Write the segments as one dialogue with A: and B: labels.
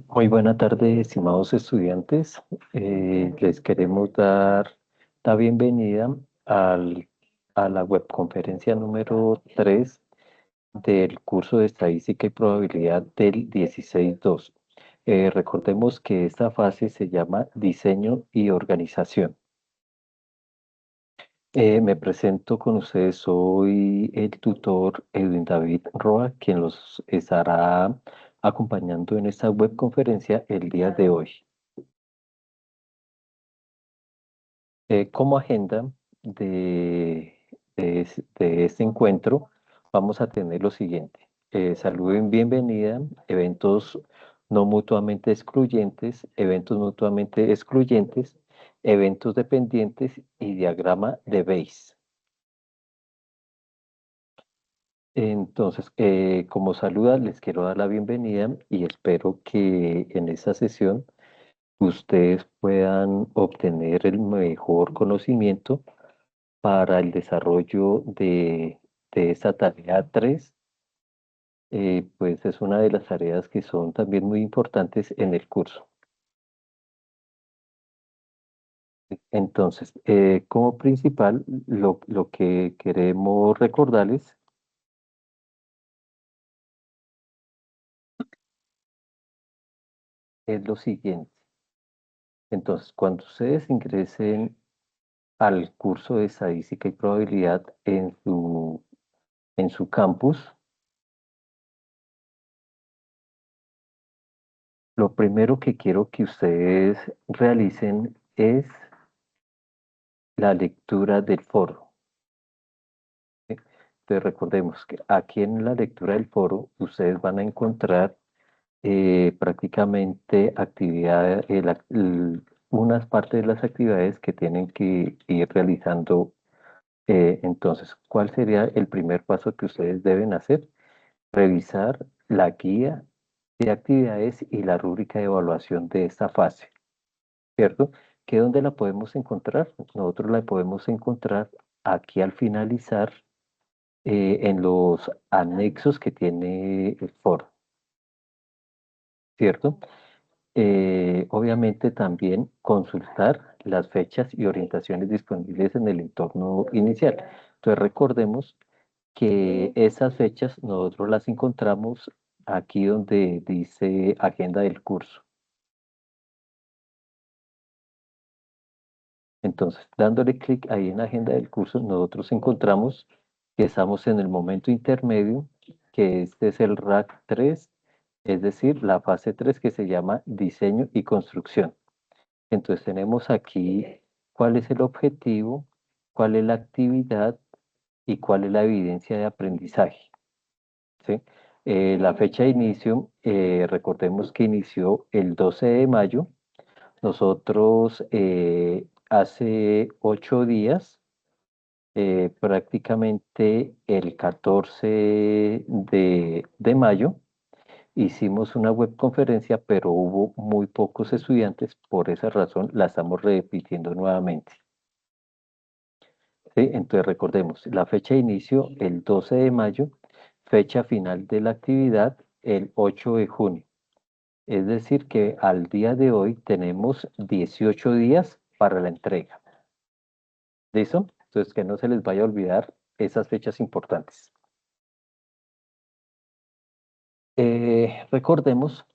A: Muy buena tarde, estimados estudiantes. Les queremos dar la bienvenida a la webconferencia número 3 del curso de Estadística y Probabilidad del 16.2. Recordemos que esta fase se llama Diseño y Organización. Me presento con ustedes, soy el tutor Edwin David Roa, quien los estará acompañando en esta webconferencia el día de hoy. Como agenda de este encuentro, vamos a tener lo siguiente. Salud y bienvenida, eventos no mutuamente excluyentes, eventos mutuamente excluyentes, eventos dependientes y diagrama de Bayes. Entonces, como saluda, les quiero dar la bienvenida y espero que en esta sesión ustedes puedan obtener el mejor conocimiento para el desarrollo de esta tarea 3. Pues es una de las tareas que son también muy importantes en el curso. Entonces, como principal, lo que queremos recordarles es lo siguiente. Entonces, cuando ustedes ingresen al curso de estadística y probabilidad en su campus, lo primero que quiero que ustedes realicen es la lectura del foro. ¿Sí? Entonces recordemos que aquí en la lectura del foro ustedes van a encontrar prácticamente actividades, unas partes de las actividades que tienen que ir realizando. Entonces, ¿cuál sería el primer paso que ustedes deben hacer? Revisar la guía de actividades y la rúbrica de evaluación de esta fase, ¿cierto? ¿Que dónde la podemos encontrar? Nosotros la podemos encontrar aquí al finalizar en los anexos que tiene el foro, ¿cierto? Obviamente también consultar las fechas y orientaciones disponibles en el entorno inicial. Entonces recordemos que esas fechas nosotros las encontramos aquí donde dice agenda del curso. Entonces, dándole clic ahí en agenda del curso, nosotros encontramos que estamos en el momento intermedio, que este es el RAC 3, es decir, la fase 3 que se llama diseño y construcción. Entonces tenemos aquí cuál es el objetivo, cuál es la actividad y cuál es la evidencia de aprendizaje. ¿Sí? La fecha de inicio, recordemos que inició el 12 de mayo. Nosotros hace 8 días, prácticamente el 14 de mayo, hicimos una webconferencia, pero hubo muy pocos estudiantes, por esa razón la estamos repitiendo nuevamente. ¿Sí? Entonces recordemos, la fecha de inicio el 12 de mayo, fecha final de la actividad el 8 de junio. Es decir, que al día de hoy tenemos 18 días para la entrega. ¿Listo? Entonces que no se les vaya a olvidar esas fechas importantes. Recordemos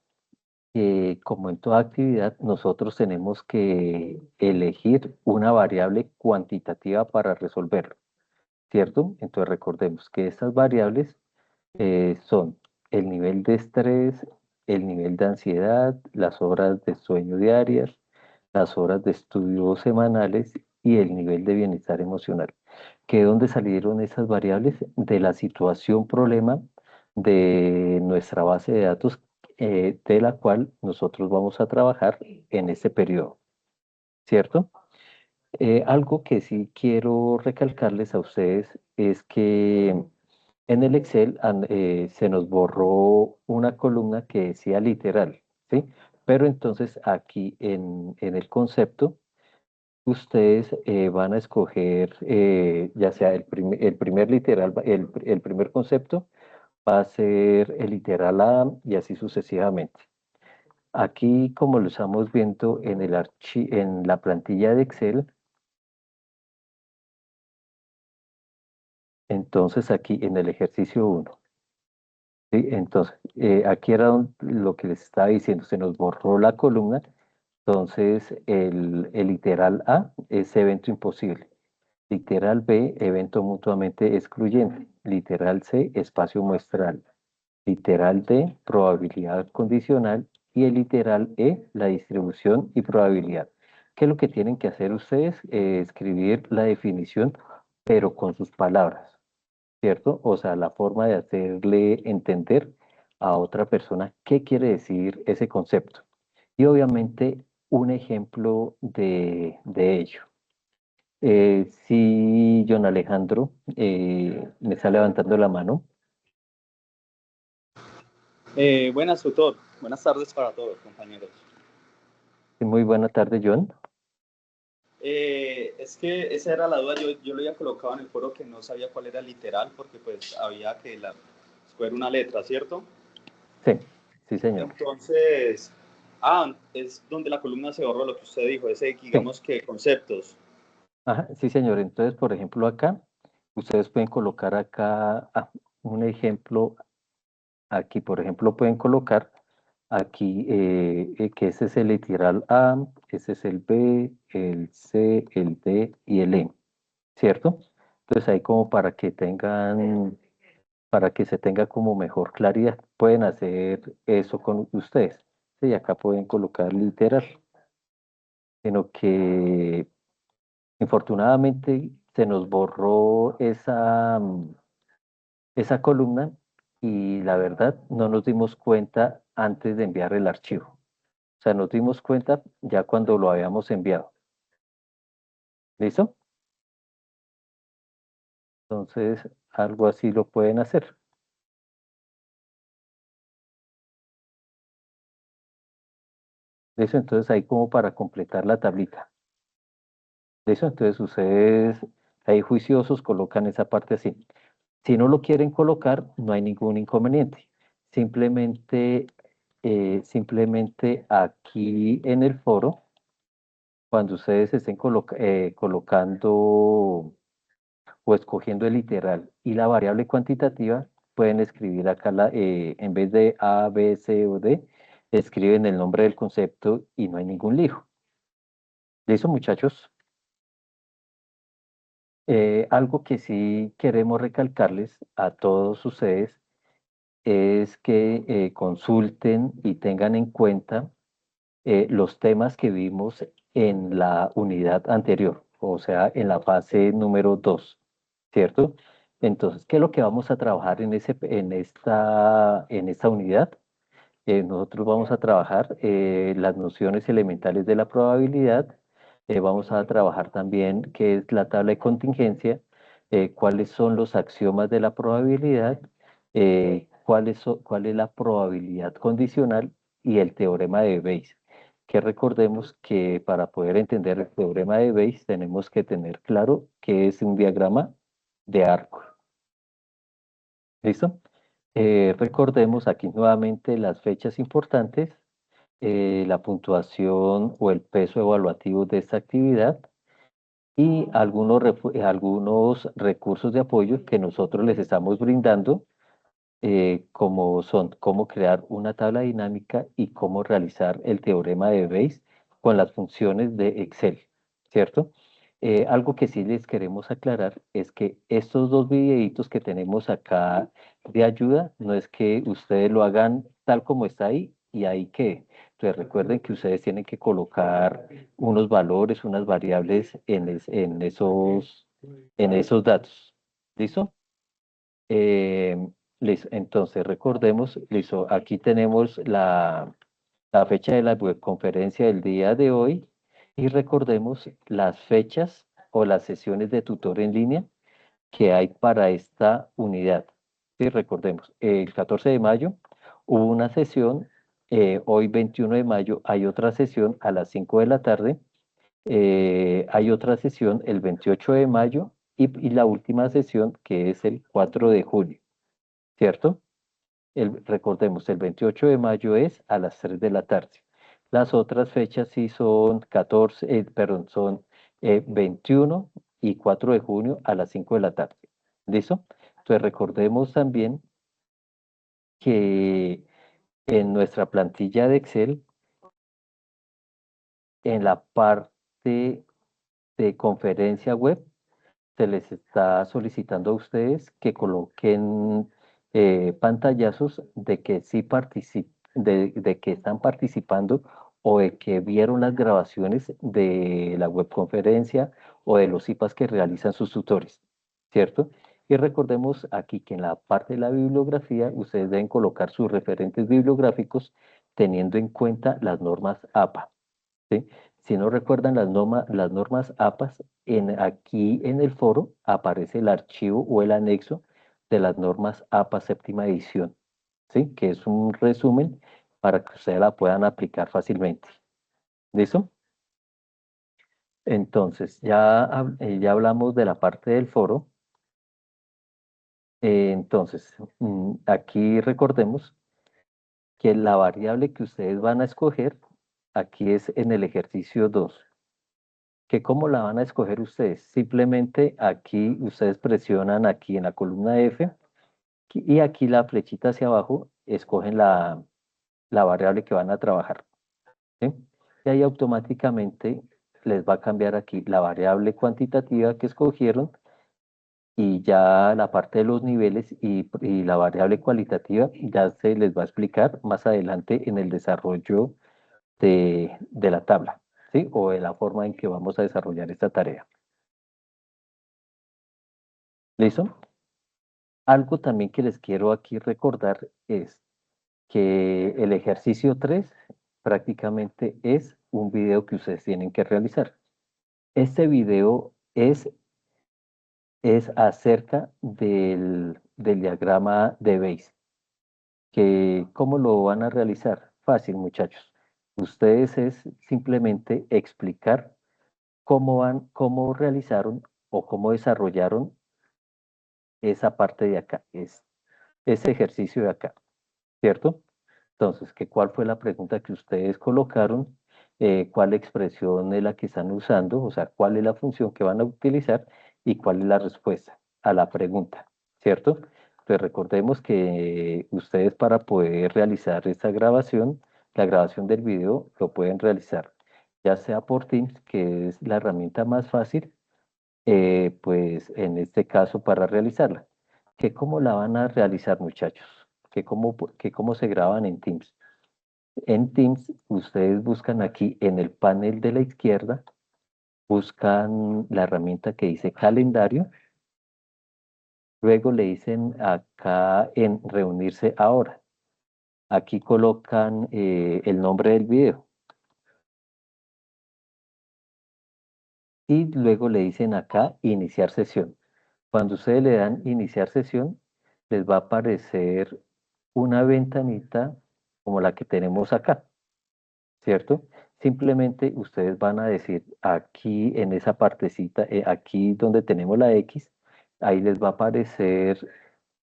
A: que como en toda actividad, nosotros tenemos que elegir una variable cuantitativa para resolverlo, ¿cierto? Entonces recordemos que estas variables son el nivel de estrés, el nivel de ansiedad, las horas de sueño diarias, las horas de estudio semanales y el nivel de bienestar emocional. ¿Que dónde salieron esas variables? De la situación problema de nuestra base de datos de la cual nosotros vamos a trabajar en este periodo, ¿cierto? Algo que sí quiero recalcarles a ustedes es que en el Excel se nos borró una columna que decía literal, ¿sí? Pero entonces aquí en el concepto ustedes van a escoger ya sea el primer literal, el primer concepto va a ser el literal A y así sucesivamente. Aquí, como lo estamos viendo en en la plantilla de Excel, entonces aquí en el ejercicio 1, ¿sí? Entonces, aquí era lo que les estaba diciendo, se nos borró la columna, entonces el literal A es evento imposible, literal B, evento mutuamente excluyente, literal C, espacio muestral, literal D, probabilidad condicional y el literal E, la distribución y probabilidad. ¿Qué es lo que tienen que hacer ustedes? Escribir la definición, pero con sus palabras, ¿cierto? O sea, la forma de hacerle entender a otra persona qué quiere decir ese concepto. Y obviamente un ejemplo de ello. Sí, John Alejandro, me está levantando la mano.
B: Buenas, tutor. Buenas tardes para todos, compañeros.
A: Muy buena tarde, John.
B: Es que esa era la duda. Yo lo había colocado en el foro que no sabía cuál era literal porque pues había que escoger una letra, ¿cierto?
A: Sí, sí, señor.
B: Entonces, es donde la columna se borró lo que usted dijo, ese,
A: Sí,
B: digamos que conceptos.
A: ajá, sí, señor. Entonces, por ejemplo, acá, ustedes pueden colocar acá un ejemplo. Aquí, por ejemplo, pueden colocar aquí que ese es el literal A, ese es el B, el C, el D y el E, ¿cierto? Entonces ahí como para que se tenga como mejor claridad, pueden hacer eso con ustedes. Sí, acá pueden colocar literal, sino que infortunadamente se nos borró esa columna y la verdad no nos dimos cuenta antes de enviar el archivo. O sea, nos dimos cuenta ya cuando lo habíamos enviado. ¿Listo? Entonces, algo así lo pueden hacer. ¿Listo? Entonces, ahí como para completar la tablita. ¿Listo? Entonces, ustedes ahí juiciosos colocan esa parte así. Si no lo quieren colocar, no hay ningún inconveniente. Simplemente aquí en el foro, cuando ustedes estén colocando o escogiendo el literal y la variable cuantitativa, pueden escribir acá, en vez de A, B, C o D, escriben el nombre del concepto y no hay ningún lío. ¿Listo, muchachos? Algo que sí queremos recalcarles a todos ustedes es que consulten y tengan en cuenta los temas que vimos en la unidad anterior, o sea, en la fase número 2, ¿cierto? Entonces, ¿qué es lo que vamos a trabajar en esta unidad? Nosotros vamos a trabajar las nociones elementales de la probabilidad, vamos a trabajar también qué es la tabla de contingencia, cuáles son los axiomas de la probabilidad, cuál es la probabilidad condicional y el teorema de Bayes. Que recordemos que para poder entender el teorema de Bayes tenemos que tener claro qué es un diagrama de arco. ¿Listo? Recordemos aquí nuevamente las fechas importantes, la puntuación o el peso evaluativo de esta actividad y algunos recursos de apoyo que nosotros les estamos brindando, como son cómo crear una tabla dinámica y cómo realizar el teorema de Bayes con las funciones de Excel, ¿cierto? Algo que sí les queremos aclarar es que estos dos videitos que tenemos acá de ayuda, no es que ustedes lo hagan tal como está ahí y ahí que. Entonces recuerden que ustedes tienen que colocar unos valores, unas variables en esos datos. ¿Listo? Eh, Listo. Entonces, recordemos, listo, aquí tenemos la fecha de la webconferencia del día de hoy y recordemos las fechas o las sesiones de tutor en línea que hay para esta unidad. Sí, recordemos, el 14 de mayo hubo una sesión, hoy 21 de mayo hay otra sesión a las 5 de la tarde Hay otra sesión el 28 de mayo y la última sesión que es el 4 de junio, ¿cierto? Recordemos, el 28 de mayo es a las 3 de la tarde. Las otras fechas sí son 14, perdón, son 21 y 4 de junio a las 5 de la tarde. ¿Listo? Entonces recordemos también que en nuestra plantilla de Excel, en la parte de conferencia web, se les está solicitando a ustedes que coloquen pantallazos de que sí de que están participando o de que vieron las grabaciones de la webconferencia o de los IPAs que realizan sus tutores, ¿cierto? Y recordemos aquí que en la parte de la bibliografía ustedes deben colocar sus referentes bibliográficos teniendo en cuenta las normas APA, ¿sí? Si no recuerdan las normas APAS, aquí en el foro aparece el archivo o el anexo de las normas APA séptima edición, ¿sí? Que es un resumen para que ustedes la puedan aplicar fácilmente. ¿Listo? Entonces, ya hablamos de la parte del foro. Entonces, aquí recordemos que la variable que ustedes van a escoger, aquí es en el ejercicio 2. ¿Que cómo la van a escoger ustedes? Simplemente aquí ustedes presionan aquí en la columna F y aquí la flechita hacia abajo escogen la variable que van a trabajar, ¿sí? Y ahí automáticamente les va a cambiar aquí la variable cuantitativa que escogieron y ya la parte de los niveles y la variable cualitativa ya se les va a explicar más adelante en el desarrollo de la tabla, ¿sí? O de la forma en que vamos a desarrollar esta tarea. ¿Listo? Algo también que les quiero aquí recordar es que el ejercicio 3 prácticamente es un video que ustedes tienen que realizar. Este video es acerca del diagrama de Bayes. ¿Cómo lo van a realizar? Fácil, muchachos. Ustedes es simplemente explicar cómo realizaron o cómo desarrollaron esa parte de acá, ese ejercicio de acá, ¿cierto? Entonces, ¿cuál fue la pregunta que ustedes colocaron? ¿Cuál expresión es la que están usando? O sea, ¿cuál es la función que van a utilizar? ¿Y cuál es la respuesta a la pregunta? ¿Cierto? Pues recordemos que ustedes para poder realizar esta grabación, la grabación del video, lo pueden realizar ya sea por Teams, que es la herramienta más fácil, pues en este caso para realizarla. ¿Cómo la van a realizar, muchachos? ¿Cómo se graban en Teams? En Teams, ustedes buscan aquí en el panel de la izquierda, buscan la herramienta que dice calendario, luego le dicen acá en reunirse ahora. Aquí colocan el nombre del video y luego le dicen acá iniciar sesión. Cuando ustedes le dan iniciar sesión, les va a aparecer una ventanita como la que tenemos acá, ¿cierto? Simplemente ustedes van a decir aquí en esa partecita, aquí donde tenemos la X, ahí les va a aparecer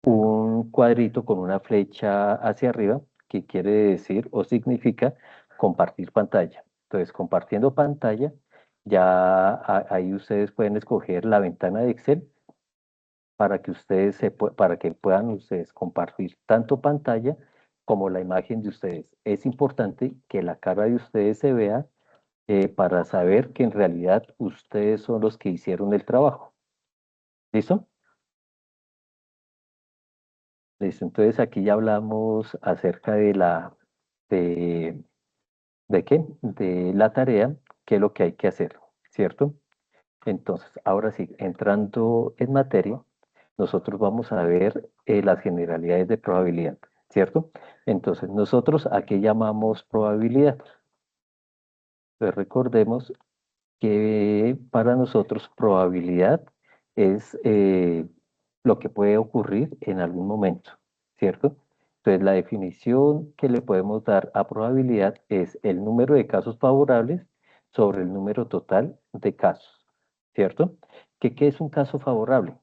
A: un cuadrito con una flecha hacia arriba, que quiere decir o significa compartir pantalla. Entonces, compartiendo pantalla, ya ahí ustedes pueden escoger la ventana de Excel para que para que puedan ustedes compartir tanto pantalla como la imagen de ustedes. Es importante que la cara de ustedes se vea para saber que en realidad ustedes son los que hicieron el trabajo. ¿Listo? Listo. Entonces aquí ya hablamos acerca de, ¿de qué? De la tarea, qué es lo que hay que hacer, ¿cierto? Entonces, ahora sí, entrando en materia, nosotros vamos a ver las generalidades de probabilidad, ¿cierto? Entonces, nosotros a qué llamamos probabilidad. Pues recordemos que para nosotros probabilidad es lo que puede ocurrir en algún momento, ¿cierto? Entonces, la definición que le podemos dar a probabilidad es el número de casos favorables sobre el número total de casos, ¿cierto? ¿Qué es un caso favorable?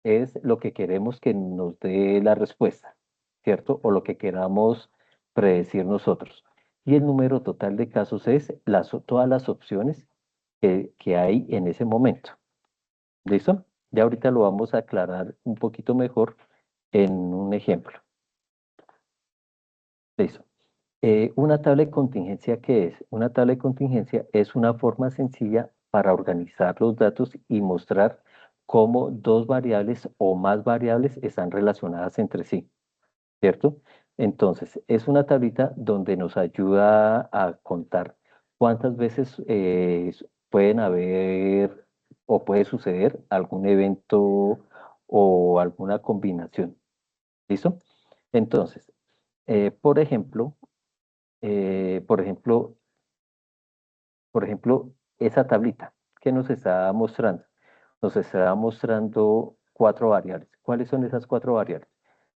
A: Es lo que queremos que nos dé la respuesta, ¿cierto? O lo que queramos predecir nosotros. Y el número total de casos es todas las opciones que hay en ese momento. ¿Listo? Ya ahorita lo vamos a aclarar un poquito mejor en un ejemplo. Listo. Una tabla de contingencia, ¿qué es? Una tabla de contingencia es una forma sencilla para organizar los datos y mostrar cómo dos variables o más variables están relacionadas entre sí, ¿cierto? Entonces, es una tablita donde nos ayuda a contar cuántas veces pueden haber o puede suceder algún evento o alguna combinación. ¿Listo? Entonces, eh, por ejemplo, eh, por ejemplo, por ejemplo, esa tablita que nos está mostrando, nos está mostrando cuatro variables. ¿Cuáles son esas cuatro variables?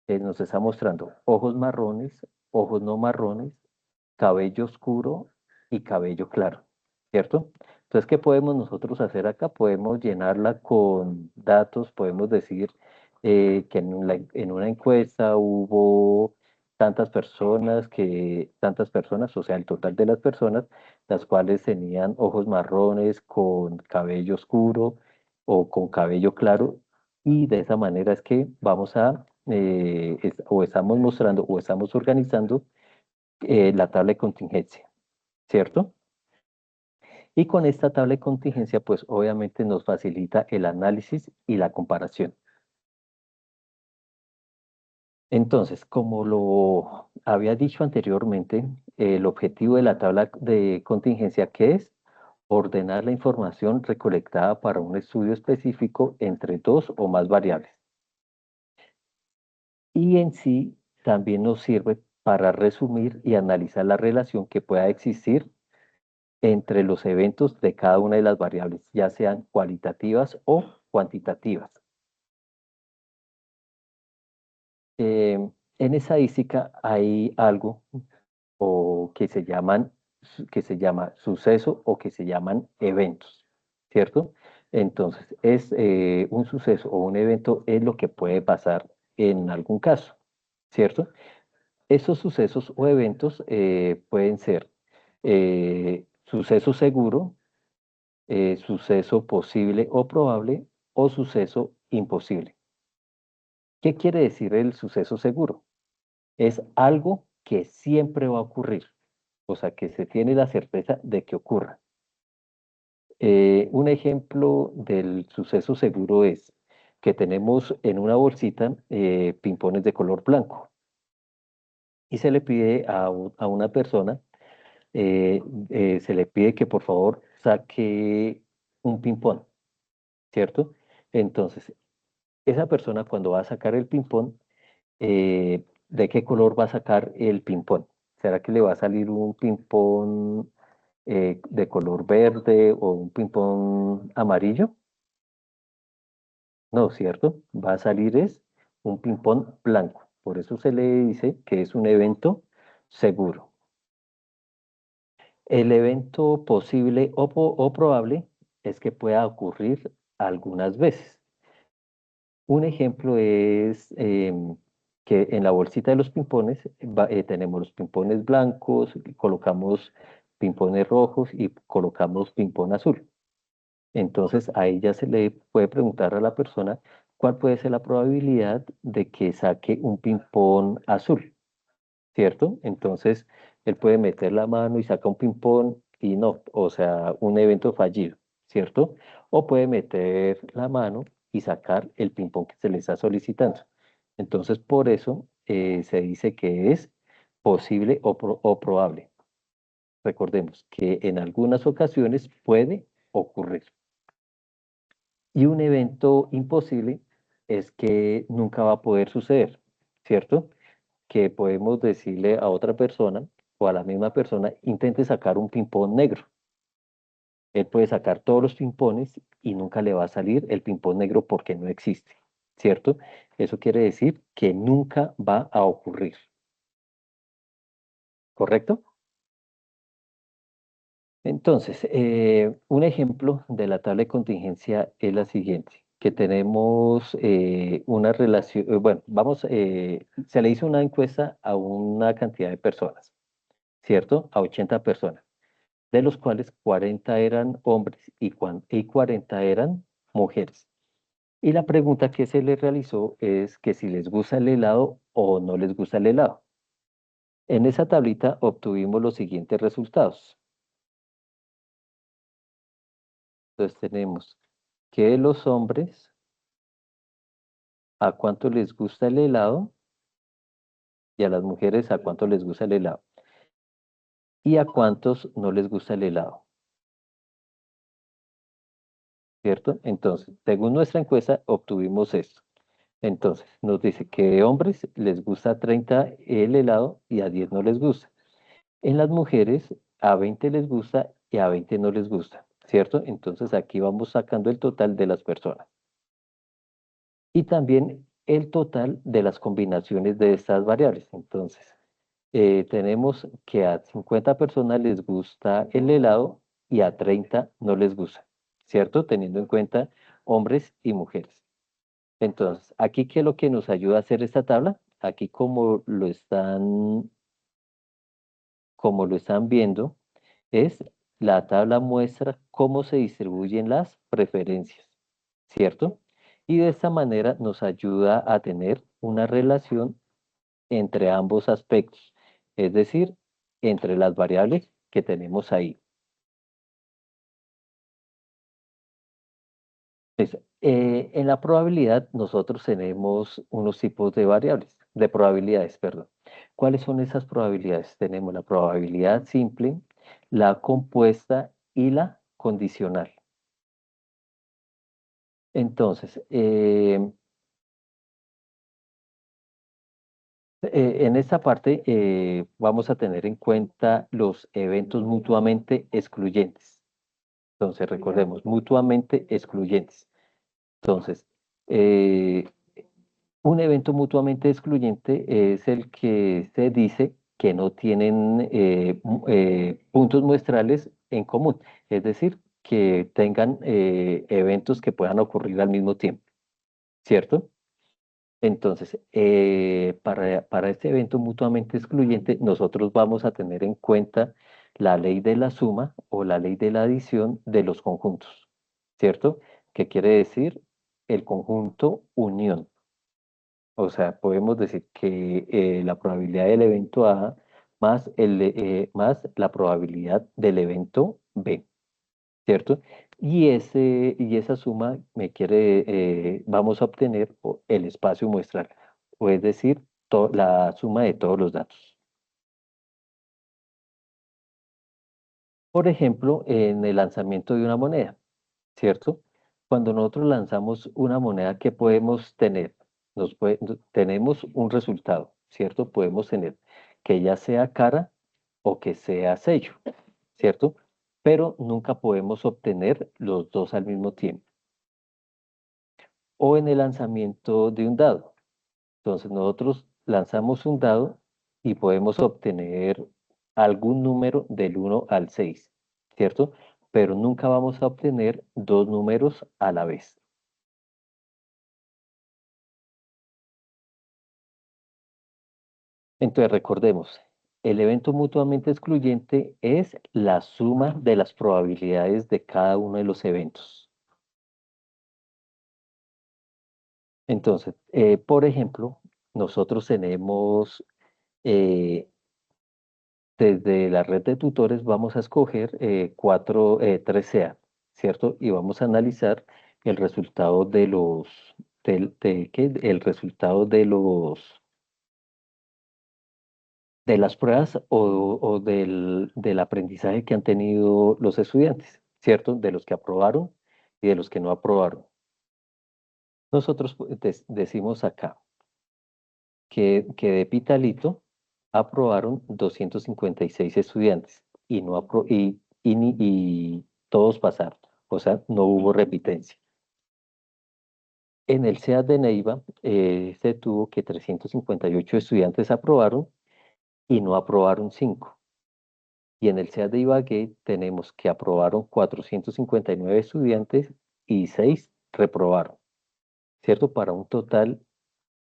A: Nos está mostrando ojos marrones, ojos no marrones, cabello oscuro y cabello claro, ¿cierto? Entonces, ¿qué podemos nosotros hacer acá? Podemos llenarla con datos, podemos decir que en una encuesta hubo tantas personas, o sea, el total de las personas, las cuales tenían ojos marrones con cabello oscuro o con cabello claro, y de esa manera es que vamos a, o estamos mostrando o estamos organizando la tabla de contingencia, ¿cierto? Y con esta tabla de contingencia, pues obviamente nos facilita el análisis y la comparación. Entonces, como lo había dicho anteriormente, el objetivo de la tabla de contingencia, ¿qué es? Ordenar la información recolectada para un estudio específico entre dos o más variables. Y en sí también nos sirve para resumir y analizar la relación que pueda existir entre los eventos de cada una de las variables, ya sean cualitativas o cuantitativas. Eh, en estadística hay algo o que se llama suceso o que se llaman eventos, ¿cierto? Entonces, un suceso o un evento es lo que puede pasar en algún caso, ¿cierto? Esos sucesos o eventos pueden ser suceso seguro, suceso posible o probable o suceso imposible. ¿Qué quiere decir el suceso seguro? Es algo que siempre va a ocurrir, o sea, que se tiene la certeza de que ocurra. Un ejemplo del suceso seguro es que tenemos en una bolsita pimpones de color blanco y se le pide a una persona, eh, se le pide que por favor saque un pimpón, ¿cierto? Entonces, esa persona cuando va a sacar el ping-pong, ¿de qué color va a sacar el ping-pong? ¿Será que le va a salir un ping-pong de color verde o un ping-pong amarillo? No, ¿cierto? Va a salir es un ping-pong blanco. Por eso se le dice que es un evento seguro. El evento posible o probable es que pueda ocurrir algunas veces. Un ejemplo es que en la bolsita de los pimpones tenemos los pimpones blancos, colocamos pimpones rojos y colocamos pimpón azul. Entonces ahí ya se le puede preguntar a la persona cuál puede ser la probabilidad de que saque un pimpón azul, ¿cierto? Entonces él puede meter la mano y saca un pimpón y no, o sea, un evento fallido, ¿cierto? O puede meter la mano y sacar el pimpón que se le está solicitando. Entonces, por eso se dice que es posible o probable. Recordemos que en algunas ocasiones puede ocurrir. Y un evento imposible es que nunca va a poder suceder, ¿cierto? Que podemos decirle a otra persona o a la misma persona, intente sacar un ping-pong negro. Él puede sacar todos los ping-pongs y nunca le va a salir el ping-pong negro porque no existe, ¿cierto? Eso quiere decir que nunca va a ocurrir, ¿correcto? Entonces, un ejemplo de la tabla de contingencia es la siguiente, que tenemos una relación, bueno, se le hizo una encuesta a una cantidad de personas, ¿cierto? A 80 personas, de los cuales 40 eran hombres y 40 eran mujeres. Y la pregunta que se les realizó es que si les gusta el helado o no les gusta el helado. En esa tablita obtuvimos los siguientes resultados. Entonces tenemos que los hombres, a cuánto les gusta el helado, y a las mujeres a cuánto les gusta el helado, y a cuántos no les gusta el helado, ¿cierto? Entonces, según nuestra encuesta, obtuvimos esto. Entonces, nos dice que de hombres les gusta 30 el helado y a 10 no les gusta. En las mujeres, a 20 les gusta y a 20 no les gusta, ¿cierto? Entonces, aquí vamos sacando el total de las personas. Y también el total de las combinaciones de estas variables. Entonces, tenemos que a 50 personas les gusta el helado y a 30 no les gusta, ¿cierto? Teniendo en cuenta hombres y mujeres. Entonces, aquí, ¿qué es lo que nos ayuda a hacer esta tabla? Aquí, como lo están viendo, es la tabla muestra cómo se distribuyen las preferencias, ¿cierto? Y de esta manera nos ayuda a tener una relación entre ambos aspectos, es decir, entre las variables que tenemos ahí. En la probabilidad nosotros tenemos unos tipos de variables, de probabilidades, perdón. ¿Cuáles son esas probabilidades? Tenemos la probabilidad simple, la compuesta y la condicional. Entonces, en esta parte vamos a tener en cuenta los eventos mutuamente excluyentes. Entonces, recordemos, mutuamente excluyentes. Entonces, eh, un evento mutuamente excluyente es el que se dice que no tienen puntos muestrales en común, es decir, que tengan eventos que puedan ocurrir al mismo tiempo, ¿cierto? Entonces, para este evento mutuamente excluyente, nosotros vamos a tener en cuenta la ley de la suma o la ley de la adición de los conjuntos, ¿cierto? ¿Qué quiere decir? El conjunto unión. O sea, podemos decir que la probabilidad del evento A más la probabilidad del evento B, ¿cierto? Y esa suma vamos a obtener el espacio muestral, o es decir, la suma de todos los datos. Por ejemplo, en el lanzamiento de una moneda, ¿cierto? Cuando nosotros lanzamos una moneda, ¿qué podemos tener? Tenemos un resultado, ¿cierto? Podemos tener que ya sea cara o que sea sello, ¿cierto? Pero nunca podemos obtener los dos al mismo tiempo. O en el lanzamiento de un dado. Entonces nosotros lanzamos un dado y podemos obtener algún número del 1 al 6, ¿cierto? Pero nunca vamos a obtener dos números a la vez. Entonces recordemos, el evento mutuamente excluyente es la suma de las probabilidades de cada uno de los eventos. Entonces, por ejemplo, nosotros tenemos eh, desde la red de tutores vamos a escoger 3 SEA, ¿cierto? Y vamos a analizar el resultado el resultado de las pruebas o del aprendizaje que han tenido los estudiantes, ¿cierto? De los que aprobaron y de los que no aprobaron. Nosotros decimos acá que de Pitalito aprobaron 256 estudiantes y, no apro y, ni- y todos pasaron, o sea, no hubo repitencia. En el CEA de Neiva se tuvo que 358 estudiantes aprobaron y no aprobaron 5. Y en el SEA de Ibagué tenemos que aprobaron 459 estudiantes y 6 reprobaron, ¿cierto? Para un total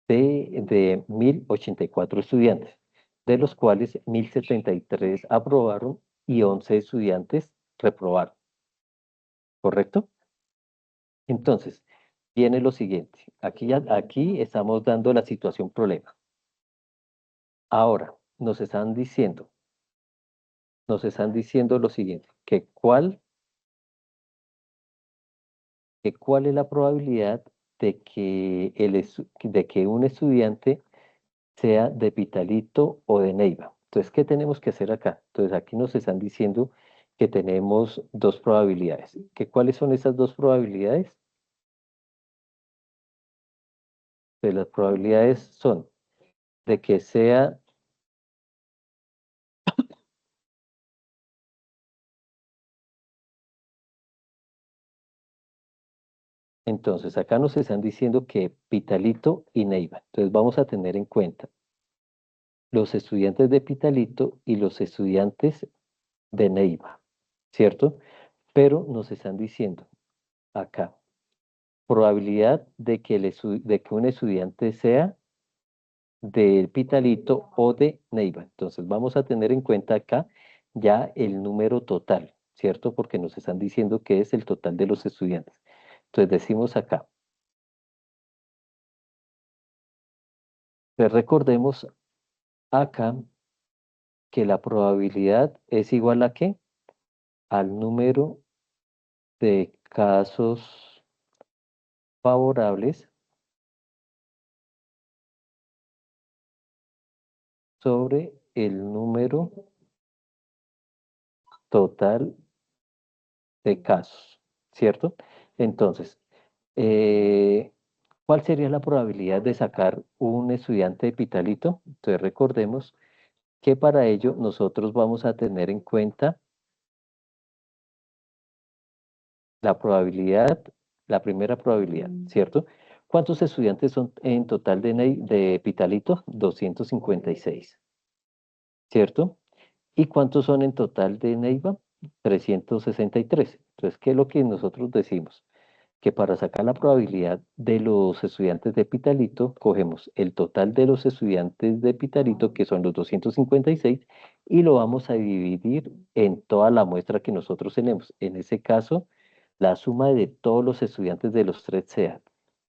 A: de 1.084 estudiantes, de los cuales 1.073 aprobaron y 11 estudiantes reprobaron, ¿correcto? Entonces, viene lo siguiente. Aquí estamos dando la situación problema. Ahora, nos están diciendo lo siguiente, que cuál es la probabilidad de que un estudiante sea de Pitalito o de Neiva. Entonces, ¿qué tenemos que hacer acá? Entonces, aquí nos están diciendo que tenemos dos probabilidades. ¿Cuáles son esas dos probabilidades? Pues las probabilidades son de que sea, entonces acá nos están diciendo que Pitalito y Neiva. Entonces vamos a tener en cuenta los estudiantes de Pitalito y los estudiantes de Neiva, ¿cierto? Pero nos están diciendo acá, probabilidad de que un estudiante sea de Pitalito o de Neiva. Entonces vamos a tener en cuenta acá ya el número total, ¿cierto? Porque nos están diciendo que es el total de los estudiantes. Entonces decimos acá, pues recordemos acá que la probabilidad es igual a ¿qué? Al número de casos favorables sobre el número total de casos, ¿cierto? Entonces, eh, ¿cuál sería la probabilidad de sacar un estudiante de Pitalito? Entonces recordemos que para ello nosotros vamos a tener en cuenta la probabilidad, la primera probabilidad, ¿cierto? ¿Cuántos estudiantes son en total de Pitalito? 256, ¿cierto? ¿Y cuántos son en total de Neiva? 363. Entonces, ¿qué es lo que nosotros decimos? Que para sacar la probabilidad de los estudiantes de Pitalito, cogemos el total de los estudiantes de Pitalito, que son los 256, y lo vamos a dividir en toda la muestra que nosotros tenemos. En ese caso, la suma de todos los estudiantes de los tres SEA,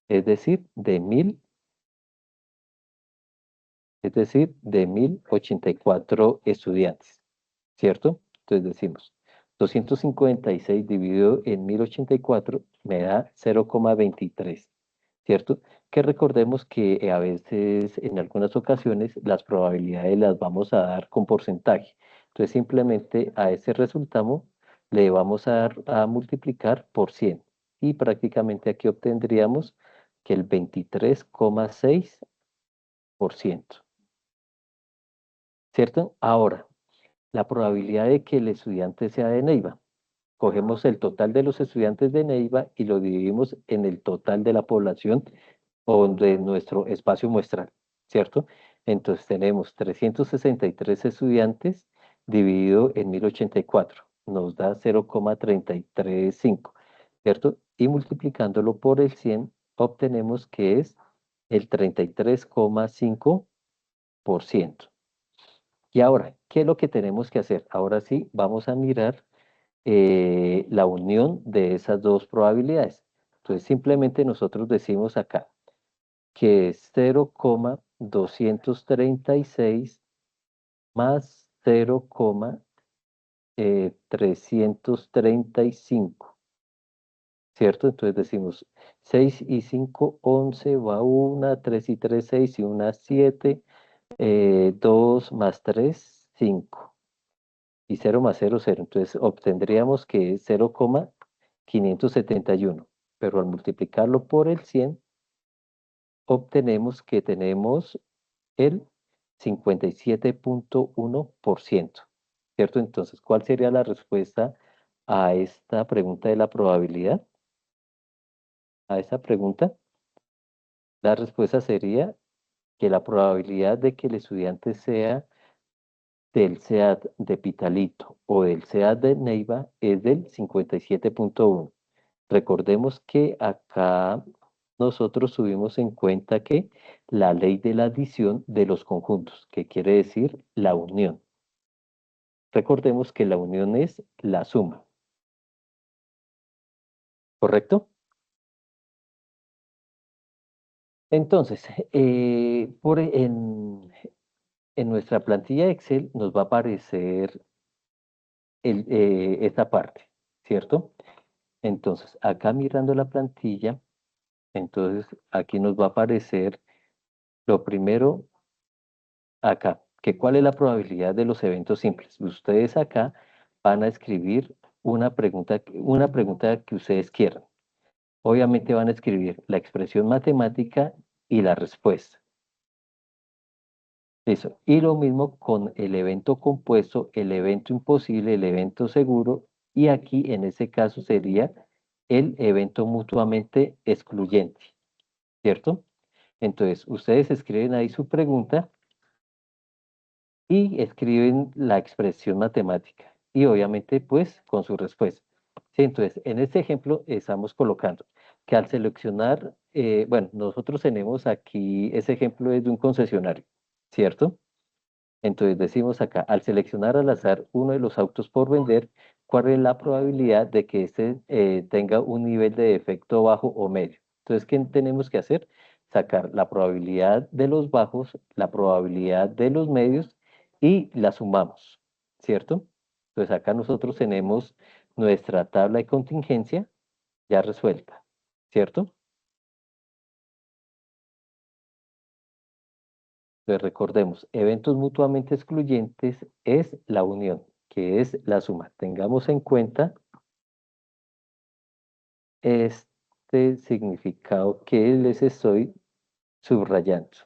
A: es decir, de 1.084 estudiantes, ¿cierto? Entonces decimos, 256 dividido en 1.084 me da 0,23, ¿cierto? Que recordemos que a veces, en algunas ocasiones, las probabilidades las vamos a dar con porcentaje. Entonces simplemente a ese resultado le vamos a multiplicar por 100 y prácticamente aquí obtendríamos que el 23,6%, ¿cierto? Ahora, la probabilidad de que el estudiante sea de Neiva. Cogemos el total de los estudiantes de Neiva y lo dividimos en el total de la población o de nuestro espacio muestral, ¿cierto? Entonces tenemos 363 estudiantes dividido en 1.084, nos da 0,335, ¿cierto? Y multiplicándolo por el 100, obtenemos que es el 33,5%. Y ahora, ¿qué es lo que tenemos que hacer? Ahora sí, vamos a mirar la unión de esas dos probabilidades. Entonces, simplemente nosotros decimos acá que es 0,236 más 0,335, ¿cierto? Entonces decimos 6 y 5, 11, va una, 3 y 3, 6 y una, 7, 2 más 3, 5. Y 0 más 0, 0. Entonces obtendríamos que es 0,571. Pero al multiplicarlo por el 100, obtenemos que tenemos el 57,1%. ¿Cierto? Entonces, ¿cuál sería la respuesta a esta pregunta de la probabilidad? A esa pregunta, la respuesta sería que la probabilidad de que el estudiante sea del SEAT de Pitalito o del SEAT de Neiva es del 57.1. Recordemos que acá nosotros tuvimos en cuenta que la ley de la adición de los conjuntos, que quiere decir la unión. Recordemos que la unión es la suma. ¿Correcto? Entonces, en nuestra plantilla Excel nos va a aparecer esta parte, ¿cierto? Entonces, acá mirando la plantilla, entonces aquí nos va a aparecer lo primero acá, que cuál es la probabilidad de los eventos simples. Ustedes acá van a escribir una pregunta que ustedes quieran. Obviamente van a escribir la expresión matemática y la respuesta. Eso. Y lo mismo con el evento compuesto, el evento imposible, el evento seguro, y aquí en ese caso sería el evento mutuamente excluyente, ¿cierto? Entonces, ustedes escriben ahí su pregunta y escriben la expresión matemática y obviamente pues con su respuesta. Sí, entonces, en este ejemplo estamos colocando que al seleccionar, bueno, nosotros tenemos aquí, ese ejemplo es de un concesionario, ¿cierto? Entonces decimos acá, al seleccionar al azar uno de los autos por vender, ¿cuál es la probabilidad de que este tenga un nivel de defecto bajo o medio? Entonces, ¿qué tenemos que hacer? Sacar la probabilidad de los bajos, la probabilidad de los medios y la sumamos, ¿cierto? Entonces acá nosotros tenemos nuestra tabla de contingencia ya resuelta, ¿cierto? Entonces recordemos, eventos mutuamente excluyentes es la unión, que es la suma. Tengamos en cuenta este significado que les estoy subrayando.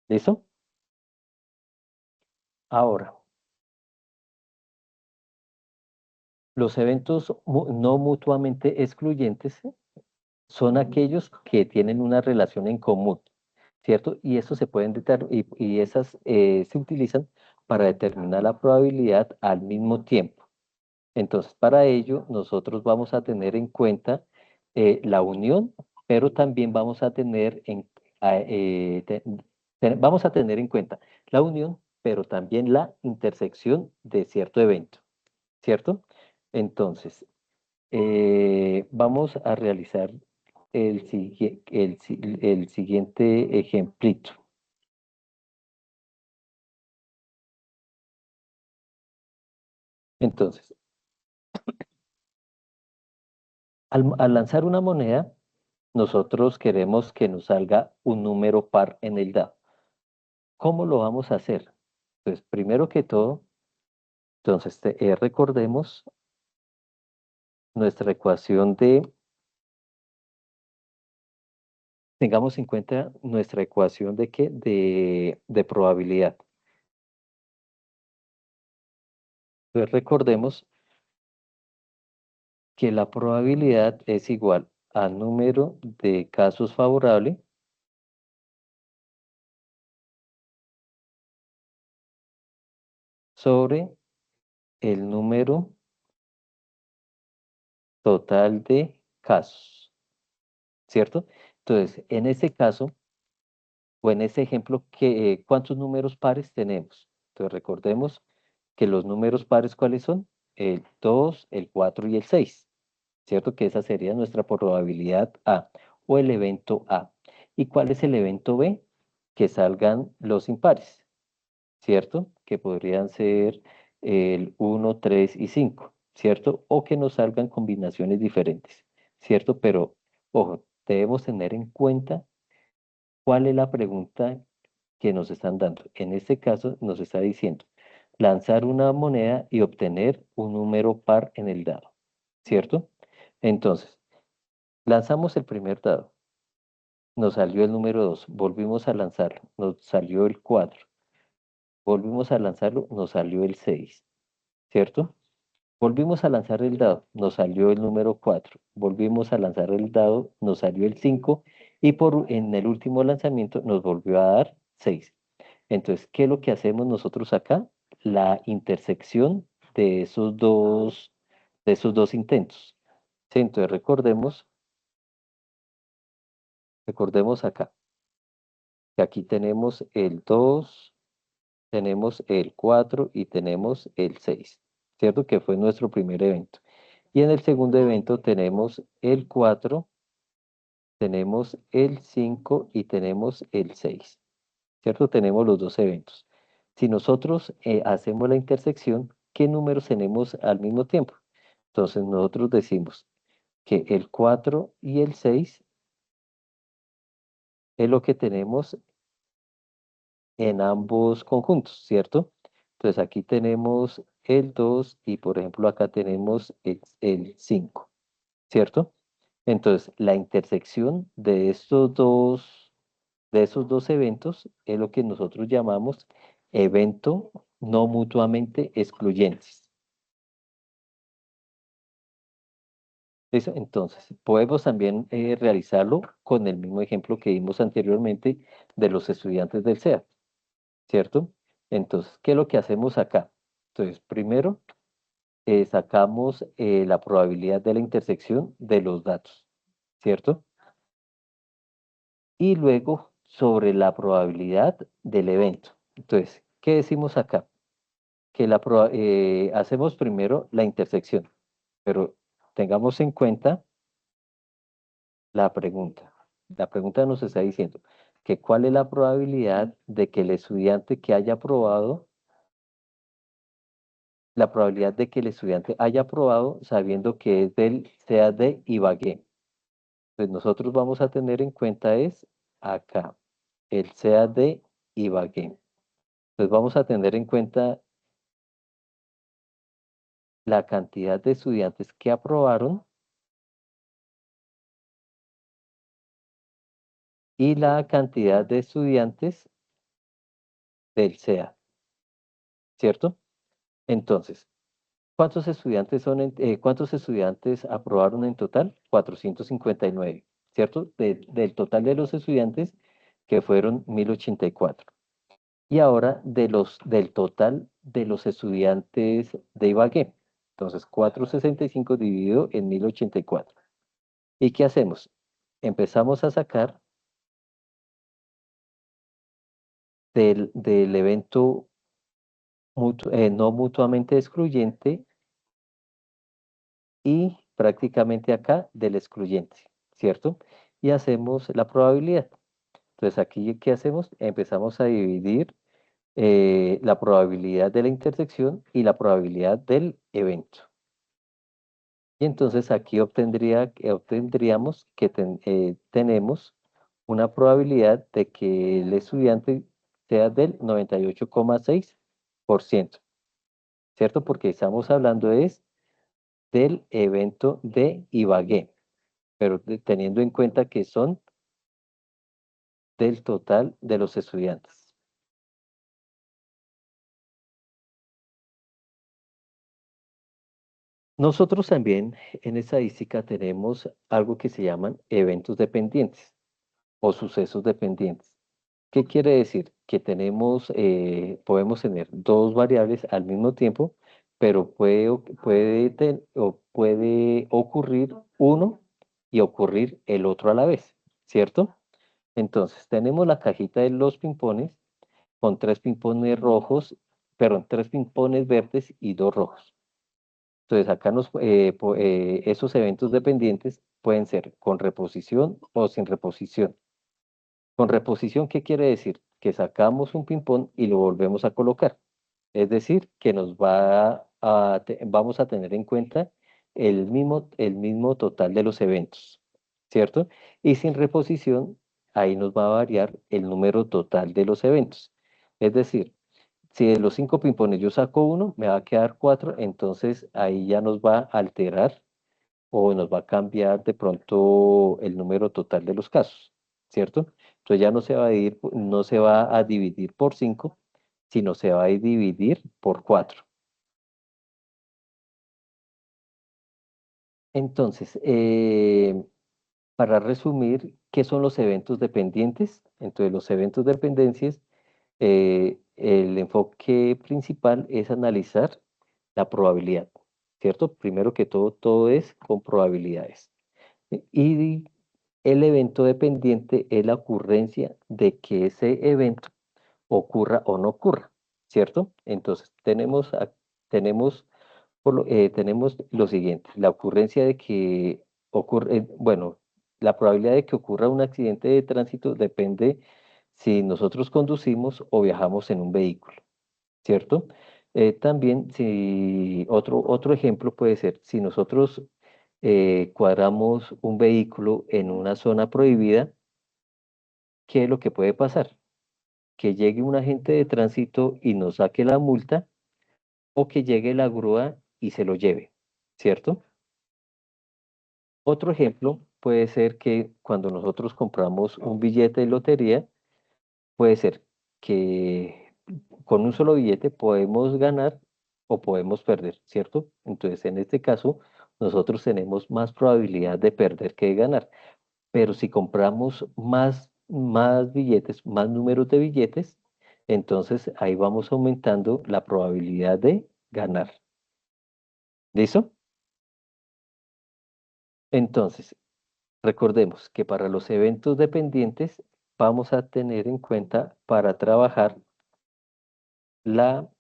A: ¿Listo? Ahora, los eventos no mutuamente excluyentes son aquellos que tienen una relación en común, ¿cierto? Y estos se pueden y esas se utilizan para determinar la probabilidad al mismo tiempo. Entonces, para ello, nosotros vamos a tener en cuenta la unión, pero también vamos a tener vamos a tener en cuenta la unión, pero también la intersección de cierto evento, ¿cierto? Entonces, vamos a realizar el siguiente ejemplito. Entonces, al lanzar una moneda, nosotros queremos que nos salga un número par en el dado. ¿Cómo lo vamos a hacer? Pues primero que todo, entonces recordemos nuestra ecuación tengamos en cuenta nuestra ecuación de qué, de probabilidad. Entonces recordemos que la probabilidad es igual al número de casos favorables sobre el número total de casos, ¿cierto? Entonces, en ese caso, o en ese ejemplo, ¿cuántos números pares tenemos? Entonces, recordemos que los números pares, ¿cuáles son? El 2, el 4 y el 6, ¿cierto? Que esa sería nuestra probabilidad A, o el evento A. ¿Y cuál es el evento B? Que salgan los impares, ¿cierto? Que podrían ser el 1, 3 y 5, ¿cierto? O que nos salgan combinaciones diferentes, ¿cierto? Pero, ojo, debemos tener en cuenta cuál es la pregunta que nos están dando. En este caso nos está diciendo lanzar una moneda y obtener un número par en el dado, ¿cierto? Entonces, lanzamos el primer dado, nos salió el número 2, volvimos a lanzarlo, nos salió el 4, volvimos a lanzarlo, nos salió el 6, ¿cierto? Volvimos a lanzar el dado, nos salió el número 4, volvimos a lanzar el dado, nos salió el 5 y en el último lanzamiento nos volvió a dar 6. Entonces, ¿qué es lo que hacemos nosotros acá? La intersección de esos dos intentos. ¿Sí? Entonces, recordemos acá, que aquí tenemos el 2, tenemos el 4 y tenemos el 6, ¿cierto? Que fue nuestro primer evento. Y en el segundo evento tenemos el 4, tenemos el 5 y tenemos el 6, ¿cierto? Tenemos los dos eventos. Si nosotros hacemos la intersección, ¿qué números tenemos al mismo tiempo? Entonces nosotros decimos que el 4 y el 6 es lo que tenemos en ambos conjuntos, ¿cierto? Entonces aquí tenemos el 2 y por ejemplo acá tenemos el 5, ¿cierto? Entonces la intersección de esos dos eventos es lo que nosotros llamamos evento no mutuamente excluyentes. ¿Listo? Entonces, podemos también realizarlo con el mismo ejemplo que vimos anteriormente de los estudiantes del SEA, ¿cierto? Entonces, ¿qué es lo que hacemos acá? Entonces, primero sacamos la probabilidad de la intersección de los datos, ¿cierto? Y luego sobre la probabilidad del evento. Entonces, ¿qué decimos acá? Que hacemos primero la intersección, pero tengamos en cuenta la pregunta. La pregunta nos está diciendo que cuál es la probabilidad de que el estudiante que haya aprobado, la probabilidad de que el estudiante haya aprobado sabiendo que es del CAD Ibagué. Pues nosotros vamos a tener en cuenta es acá, el CAD Ibagué. Pues vamos a tener en cuenta la cantidad de estudiantes que aprobaron y la cantidad de estudiantes del SEA, ¿cierto? Entonces, ¿cuántos estudiantes aprobaron en total? 459, ¿cierto? Del total de los estudiantes, que fueron 1084. Y ahora del total de los estudiantes de Ibagué. Entonces, 465 dividido en 1084. ¿Y qué hacemos? Empezamos a sacar del evento no mutuamente excluyente y prácticamente acá del excluyente, ¿cierto? Y hacemos la probabilidad. Entonces aquí, ¿qué hacemos? Empezamos a dividir la probabilidad de la intersección y la probabilidad del evento. Y entonces aquí obtendríamos que tenemos una probabilidad de que el estudiante sea del 98,6%, ¿cierto? Porque estamos hablando es del evento de Ibagué, pero teniendo en cuenta que son del total de los estudiantes. Nosotros también en estadística tenemos algo que se llaman eventos dependientes o sucesos dependientes. ¿Qué quiere decir? Que podemos tener dos variables al mismo tiempo, pero puede ocurrir uno y ocurrir el otro a la vez, ¿cierto? Entonces, tenemos la cajita de los pimpones con tres pimpones rojos, perdón, tres pimpones verdes y dos rojos. Entonces, acá esos eventos dependientes pueden ser con reposición o sin reposición. Con reposición, ¿qué quiere decir? Que sacamos un ping-pong y lo volvemos a colocar. Es decir, que vamos a tener en cuenta el mismo total de los eventos, ¿cierto? Y sin reposición, ahí nos va a variar el número total de los eventos. Es decir, si de los 5 ping-pongs yo saco uno, me va a quedar 4, entonces ahí ya nos va a alterar o nos va a cambiar de pronto el número total de los casos, ¿cierto? Entonces ya no se va a dividir por 5, sino se va a dividir por 4. Entonces, para resumir, ¿qué son los eventos dependientes? Entonces, los eventos dependientes el enfoque principal es analizar la probabilidad, ¿cierto? Primero que todo es con probabilidades. Y el evento dependiente es la ocurrencia de que ese evento ocurra o no ocurra, ¿cierto? Entonces, tenemos, tenemos lo siguiente, la ocurrencia de que ocurre, bueno, la probabilidad de que ocurra un accidente de tránsito depende si nosotros conducimos o viajamos en un vehículo, ¿cierto? También, si otro ejemplo puede ser, si nosotros cuadramos un vehículo en una zona prohibida, ¿qué es lo que puede pasar? Que llegue un agente de tránsito y nos saque la multa o que llegue la grúa y se lo lleve, ¿cierto? Otro ejemplo puede ser que cuando nosotros compramos un billete de lotería, puede ser que con un solo billete podemos ganar o podemos perder, ¿cierto? Entonces, en este caso, nosotros tenemos más probabilidad de perder que de ganar. Pero si compramos más billetes, más números de billetes, entonces ahí vamos aumentando la probabilidad de ganar. ¿Listo? Entonces, recordemos que para los eventos dependientes vamos a tener en cuenta para trabajar la,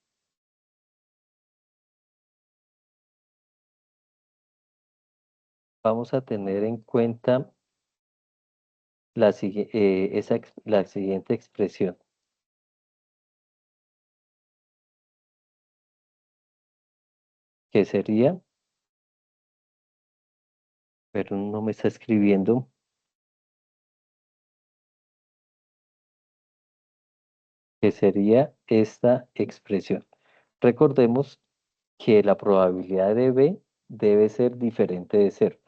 A: vamos a tener en cuenta la siguiente expresión, que sería, pero no me está escribiendo, que sería esta expresión. Recordemos que la probabilidad de B debe ser diferente de cero.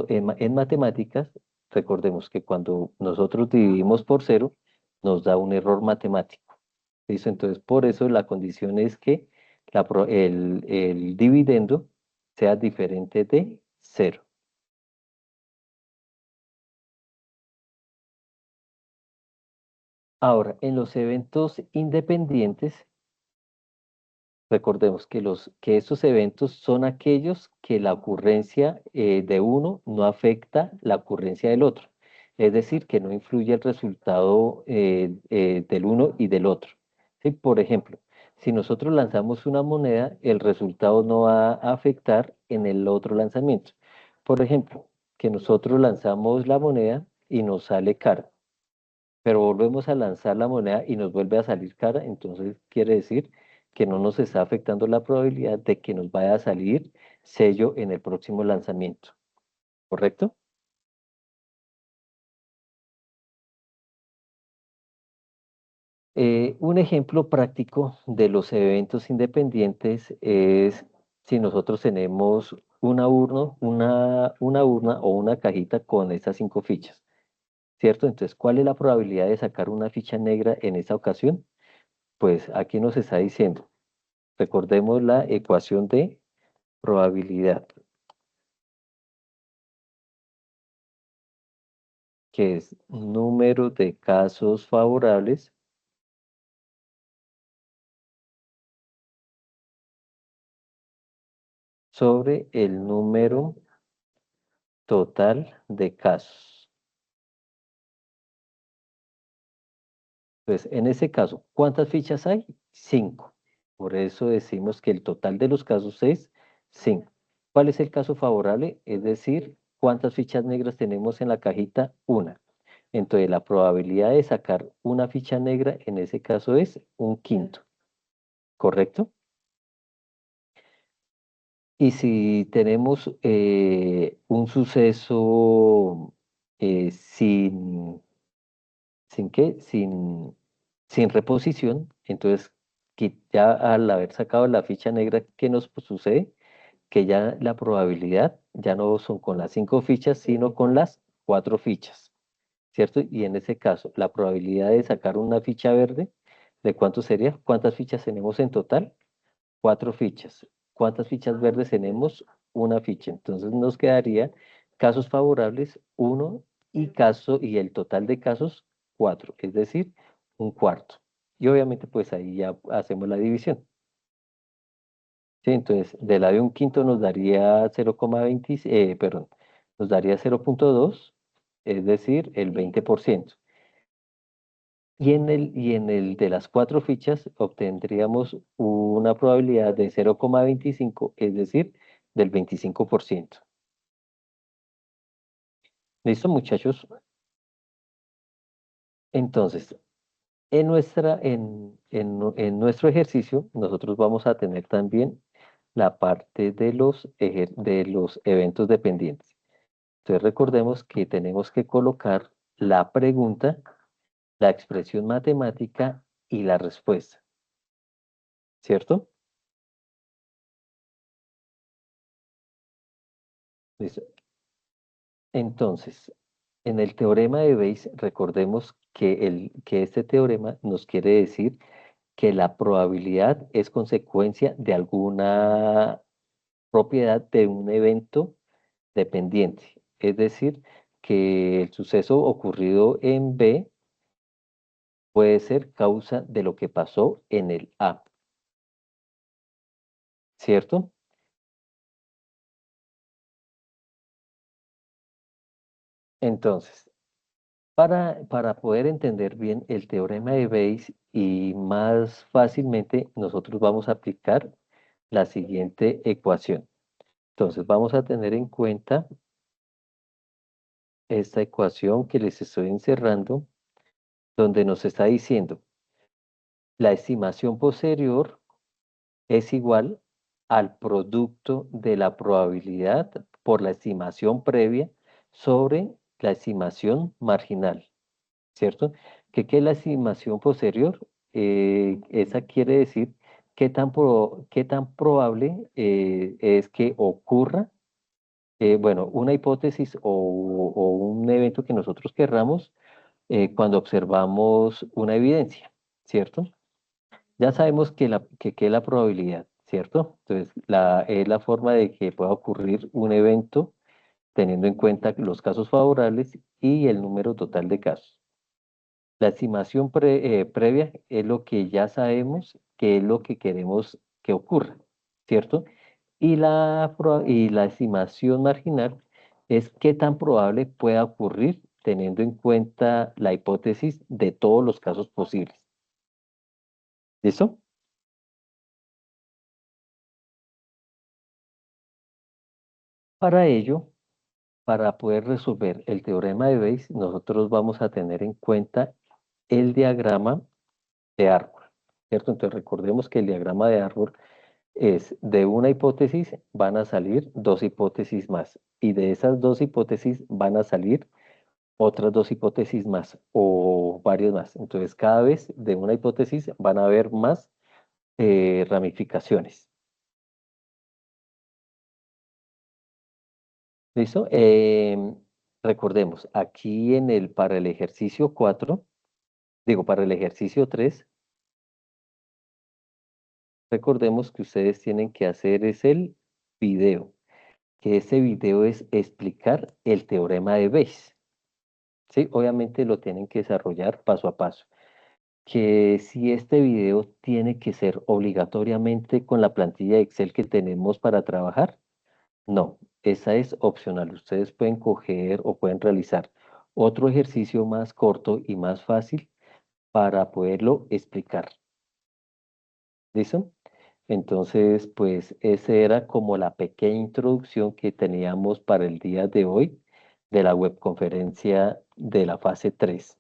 A: En matemáticas, recordemos que cuando nosotros dividimos por cero, nos da un error matemático. ¿Listo? Entonces, por eso la condición es que el dividendo sea diferente de cero. Ahora, en los eventos independientes, recordemos que estos eventos son aquellos que la ocurrencia de uno no afecta la ocurrencia del otro. Es decir, que no influye el resultado del uno y del otro. ¿Sí? Por ejemplo, si nosotros lanzamos una moneda, el resultado no va a afectar en el otro lanzamiento. Por ejemplo, que nosotros lanzamos la moneda y nos sale cara, pero volvemos a lanzar la moneda y nos vuelve a salir cara, entonces quiere decir que no nos está afectando la probabilidad de que nos vaya a salir sello en el próximo lanzamiento, ¿correcto? Un ejemplo práctico de los eventos independientes es si nosotros tenemos una urna o una cajita con estas 5 fichas, ¿cierto? Entonces, ¿cuál es la probabilidad de sacar una ficha negra en esa ocasión? Pues aquí nos está diciendo. Recordemos la ecuación de probabilidad, que es número de casos favorables sobre el número total de casos. Entonces, en ese caso, ¿cuántas fichas hay? 5. Por eso decimos que el total de los casos es 5. ¿Cuál es el caso favorable? Es decir, ¿cuántas fichas negras tenemos en la cajita? Una. Entonces, la probabilidad de sacar una ficha negra en ese caso es un quinto. ¿Correcto? Y si tenemos un suceso sin qué, sin reposición, entonces que ya al haber sacado la ficha negra, ¿qué nos sucede? Que ya la probabilidad ya no son con las 5 fichas, sino con las 4 fichas, ¿cierto? Y en ese caso, la probabilidad de sacar una ficha verde, ¿de cuánto sería? ¿Cuántas fichas tenemos en total? 4 fichas. ¿Cuántas fichas verdes tenemos? Una ficha. Entonces nos quedaría casos favorables, uno, y el total de casos, 4, es decir, un cuarto. Y obviamente pues ahí ya hacemos la división. ¿Sí? Entonces, de la de un quinto nos daría 0,20, perdón, nos daría 0,2, es decir, el 20%. Y en el de las cuatro fichas obtendríamos una probabilidad de 0,25, es decir, del 25%. ¿Listo, muchachos? Entonces, en nuestro ejercicio, nosotros vamos a tener también la parte de los eventos dependientes. Entonces, recordemos que tenemos que colocar la pregunta, la expresión matemática y la respuesta, ¿cierto? Listo. Entonces, en el teorema de Bayes, recordemos que este teorema nos quiere decir que la probabilidad es consecuencia de alguna propiedad de un evento dependiente. Es decir, que el suceso ocurrido en B puede ser causa de lo que pasó en el A, ¿cierto? Entonces, para poder entender bien el teorema de Bayes y más fácilmente, nosotros vamos a aplicar la siguiente ecuación. Entonces, vamos a tener en cuenta esta ecuación que les estoy encerrando, donde nos está diciendo la estimación posterior es igual al producto de la probabilidad por la estimación previa sobre la estimación marginal, ¿cierto? ¿Qué es la estimación posterior? Esa quiere decir qué tan probable es que ocurra, bueno, una hipótesis o un evento que nosotros querramos cuando observamos una evidencia, ¿cierto? Ya sabemos que es la probabilidad, ¿cierto? Entonces, es la forma de que pueda ocurrir un evento teniendo en cuenta los casos favorables y el número total de casos. La estimación previa es lo que ya sabemos que es lo que queremos que ocurra, ¿cierto? Y la estimación marginal es qué tan probable pueda ocurrir teniendo en cuenta la hipótesis de todos los casos posibles. ¿Listo? Para ello, para poder resolver el teorema de Bayes, nosotros vamos a tener en cuenta el diagrama de árbol, ¿cierto? Entonces recordemos que el diagrama de árbol es de una hipótesis van a salir dos hipótesis más y de esas dos hipótesis van a salir otras dos hipótesis más o varios más. Entonces cada vez de una hipótesis van a haber más ramificaciones. ¿Listo? Recordemos, aquí para el ejercicio 4, digo, para el ejercicio 3, recordemos que ustedes tienen que hacer es el video, que ese video es explicar el teorema de Bayes. ¿Sí? Obviamente lo tienen que desarrollar paso a paso. Que si este video tiene que ser obligatoriamente con la plantilla de Excel que tenemos para trabajar, no, esa es opcional. Ustedes pueden coger o pueden realizar otro ejercicio más corto y más fácil para poderlo explicar. ¿Listo? Entonces, pues esa era como la pequeña introducción que teníamos para el día de hoy de la webconferencia de la fase 3.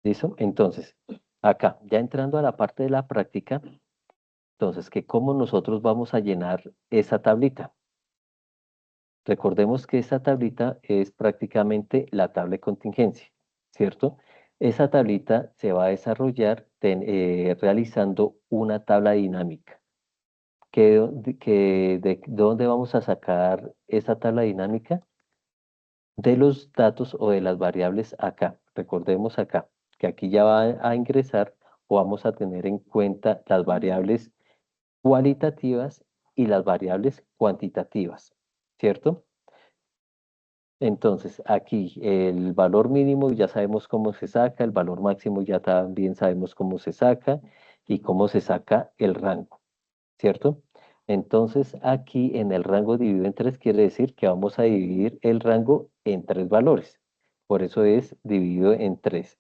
A: ¿Listo? Entonces, acá, ya entrando a la parte de la práctica, entonces, que cómo nosotros vamos a llenar esa tablita. Recordemos que esta tablita es prácticamente la tabla de contingencia, ¿cierto? Esa tablita se va a desarrollar realizando una tabla dinámica. ¿De dónde vamos a sacar esa tabla dinámica? De los datos o de las variables acá. Recordemos acá, que aquí ya va a ingresar o vamos a tener en cuenta las variables cualitativas y las variables cuantitativas, ¿cierto? Entonces, aquí el valor mínimo ya sabemos cómo se saca, el valor máximo ya también sabemos cómo se saca y cómo se saca el rango, ¿cierto? Entonces, aquí en el rango dividido en 3 quiere decir que vamos a dividir el rango en 3 valores. Por eso es dividido en 3,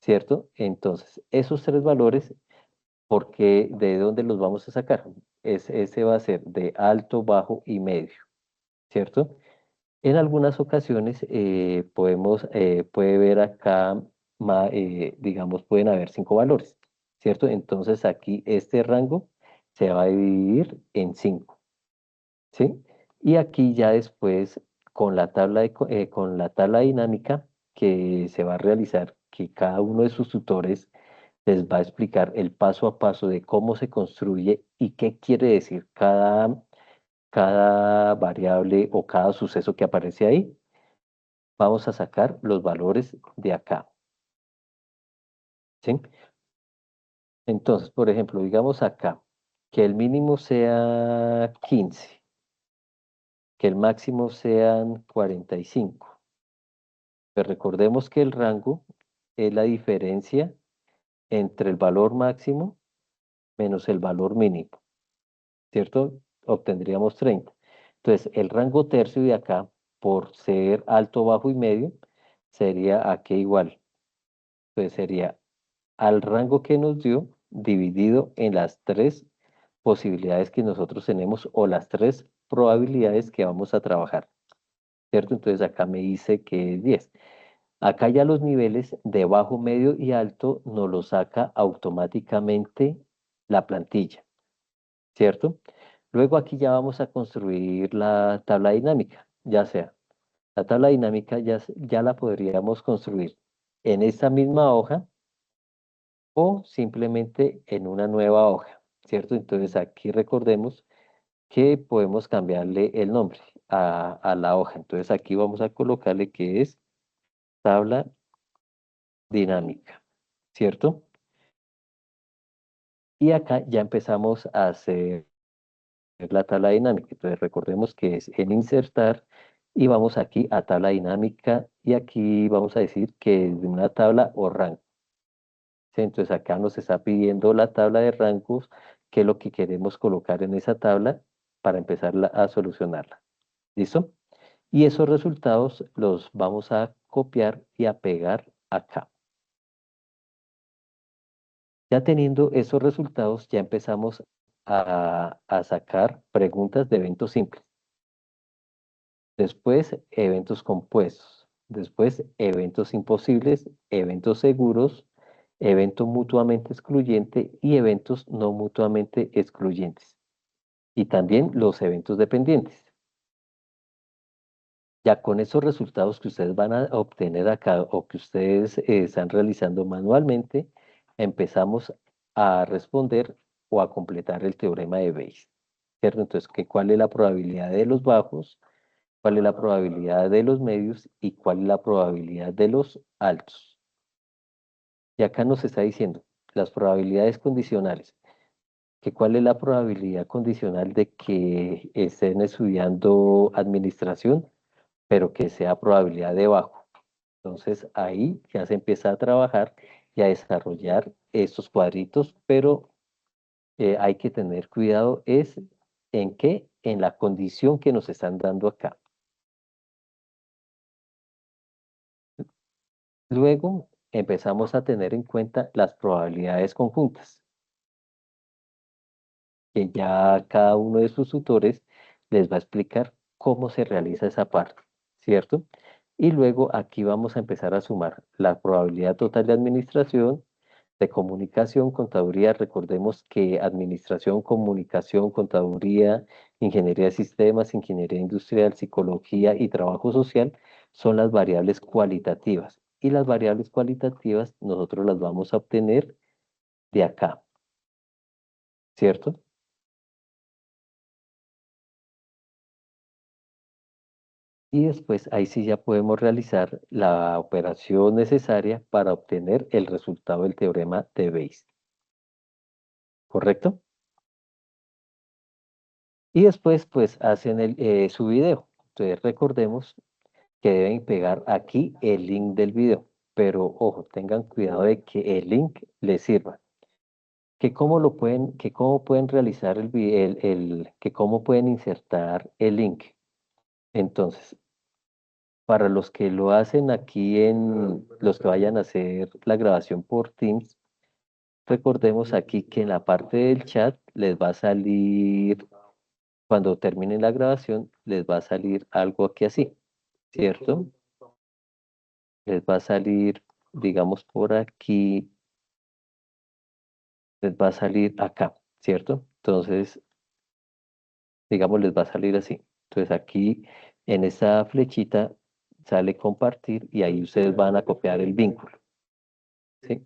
A: ¿cierto? Entonces, esos 3 valores, porque ¿de dónde los vamos a sacar? Ese va a ser de alto, bajo y medio, ¿cierto? En algunas ocasiones puede ver acá, digamos, pueden haber 5 valores, ¿cierto? Entonces aquí este rango se va a dividir en 5, ¿sí? Y aquí ya después con la tabla dinámica que se va a realizar, que cada uno de sus tutores les va a explicar el paso a paso de cómo se construye y qué quiere decir cada variable o cada suceso que aparece ahí. Vamos a sacar los valores de acá, ¿sí? Entonces, por ejemplo, digamos acá, que el mínimo sea 15, que el máximo sean 45. Pues recordemos que el rango es la diferencia entre el valor máximo menos el valor mínimo, ¿cierto? Obtendríamos 30. Entonces, el rango tercio de acá, por ser alto, bajo y medio, sería aquí igual. Entonces sería al rango que nos dio dividido en las 3 posibilidades que nosotros tenemos o las 3 probabilidades que vamos a trabajar, ¿cierto? Entonces acá me dice que es 10. Acá ya los niveles de bajo, medio y alto nos los saca automáticamente la plantilla, ¿cierto? Luego aquí ya vamos a construir la tabla dinámica, ya sea, la tabla dinámica ya la podríamos construir en esta misma hoja o simplemente en una nueva hoja, ¿cierto? Entonces aquí recordemos que podemos cambiarle el nombre a la hoja. Entonces aquí vamos a colocarle que es tabla dinámica, ¿cierto? Y acá ya empezamos a hacer la tabla dinámica. Entonces recordemos que es en insertar y vamos aquí a tabla dinámica y aquí vamos a decir que es de una tabla o rango. ¿Sí? Entonces acá nos está pidiendo la tabla de rangos, que es lo que queremos colocar en esa tabla para empezar a solucionarla. ¿Listo? Y esos resultados los vamos a copiar y a pegar acá. Ya teniendo esos resultados, ya empezamos a sacar preguntas de eventos simples. Después, eventos compuestos. Después, eventos imposibles, eventos seguros, evento mutuamente excluyente y eventos no mutuamente excluyentes. Y también los eventos dependientes. Ya con esos resultados que ustedes van a obtener acá o que ustedes están realizando manualmente, empezamos a responder o a completar el teorema de Bayes, ¿cierto? Entonces, ¿cuál es la probabilidad de los bajos? ¿Cuál es la probabilidad de los medios? ¿Y cuál es la probabilidad de los altos? Y acá nos está diciendo las probabilidades condicionales, que cuál es la probabilidad condicional de que estén estudiando administración, pero que sea probabilidad de bajo. Entonces ahí ya se empieza a trabajar y a desarrollar estos cuadritos, pero hay que tener cuidado es en qué, en la condición que nos están dando acá. Luego empezamos a tener en cuenta las probabilidades conjuntas, que ya cada uno de sus tutores les va a explicar cómo se realiza esa parte, ¿cierto? Y luego aquí vamos a empezar a sumar la probabilidad total de administración, de comunicación, contaduría. Recordemos que administración, comunicación, contaduría, ingeniería de sistemas, ingeniería industrial, psicología y trabajo social son las variables cualitativas. Y las variables cualitativas nosotros las vamos a obtener de acá, ¿cierto? Y después ahí sí ya podemos realizar la operación necesaria para obtener el resultado del teorema de Bayes, ¿correcto? Y después pues hacen su video. Entonces recordemos que deben pegar aquí el link del video. Pero ojo, tengan cuidado de que el link les sirva. Que cómo pueden realizar que cómo pueden insertar el link. Entonces, para los que lo hacen aquí los que vayan a hacer la grabación por Teams, recordemos aquí que en la parte del chat les va a salir, cuando terminen la grabación, les va a salir algo aquí así, ¿cierto? Les va a salir, digamos, por aquí, les va a salir acá, ¿cierto? Entonces, digamos, les va a salir así. Entonces, aquí en esa flechita sale compartir y ahí ustedes van a copiar el vínculo, ¿sí?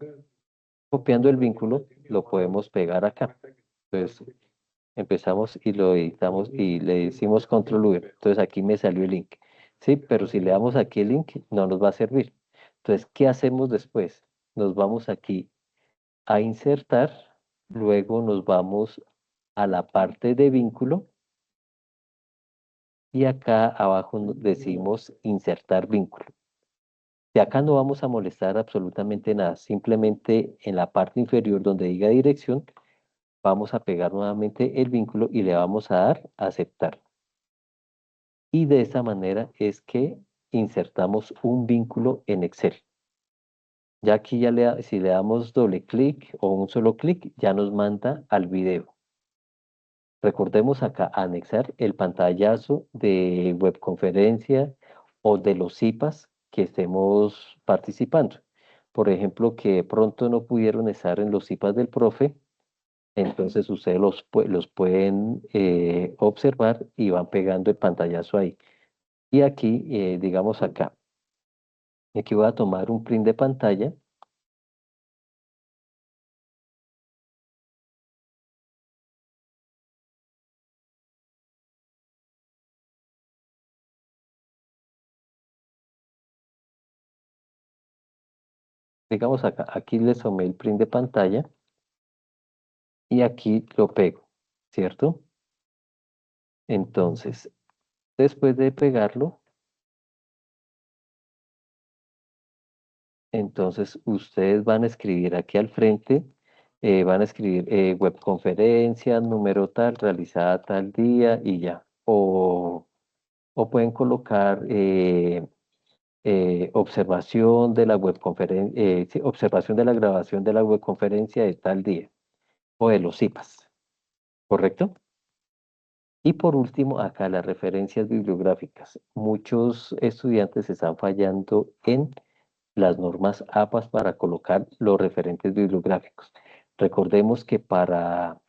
A: Copiando el vínculo, lo podemos pegar acá. Entonces, empezamos y lo editamos y le decimos control V. Entonces, aquí me salió el link, ¿sí? Pero si le damos aquí el link, no nos va a servir. Entonces, ¿qué hacemos después? Nos vamos aquí a insertar, luego nos vamos a la parte de vínculo y acá abajo decimos insertar vínculo. De acá no vamos a molestar absolutamente nada, simplemente en la parte inferior donde diga dirección, vamos a pegar nuevamente el vínculo y le vamos a dar a aceptar. Y de esa manera es que insertamos un vínculo en Excel. Ya aquí si le damos doble clic o un solo clic, ya nos manda al video. Recordemos acá anexar el pantallazo de webconferencia o de los CIPAs que estemos participando. Por ejemplo, que de pronto no pudieron estar en los CIPAs del profe, entonces ustedes los pueden observar y van pegando el pantallazo ahí. Y aquí, digamos acá, aquí voy a tomar un print de pantalla. Digamos acá, aquí les tomé el print de pantalla y aquí lo pego, ¿cierto? Entonces, después de pegarlo, entonces ustedes van a escribir aquí al frente, van a escribir webconferencia, número tal, realizada tal día y ya. O pueden colocar observación de la webconferencia, sí, observación de la grabación de la webconferencia de tal día o de los CIPAs, ¿correcto? Y por último, acá las referencias bibliográficas. Muchos estudiantes están fallando en las normas APAS para colocar los referentes bibliográficos. Recordemos que para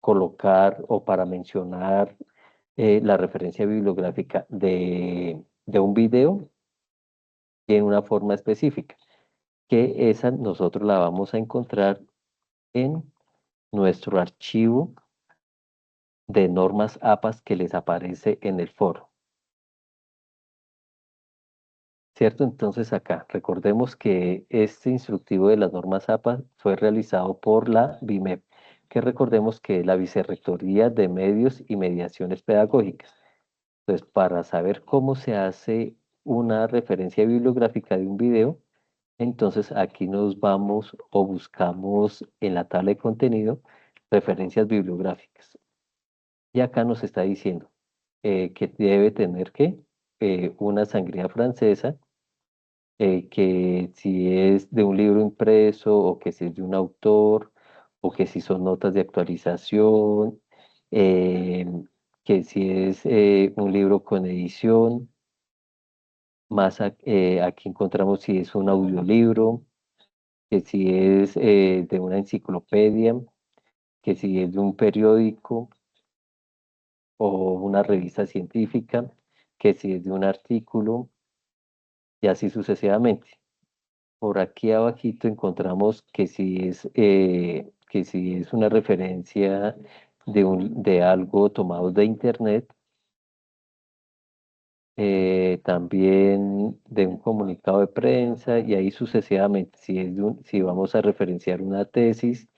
A: colocar o para mencionar la referencia bibliográfica de un video tiene una forma específica, que esa nosotros la vamos a encontrar en nuestro archivo de normas APAS que les aparece en el foro. ¿Cierto? Entonces acá, recordemos que este instructivo de las normas APA fue realizado por la BIMEP, que recordemos que es la Vicerrectoría de Medios y Mediaciones Pedagógicas. Entonces, para saber cómo se hace una referencia bibliográfica de un video, entonces aquí nos vamos o buscamos en la tabla de contenido referencias bibliográficas. Y acá nos está diciendo que debe tener una sangría francesa, que si es de un libro impreso o que si es de un autor o que si son notas de actualización, eh, que si es un libro con edición, aquí encontramos si es un audiolibro, que si es de una enciclopedia, que si es de un periódico o una revista científica, que si es de un artículo y así sucesivamente. Por aquí abajito encontramos que si es una referencia de algo tomado de internet, también de un comunicado de prensa y ahí sucesivamente. Si vamos a referenciar una tesis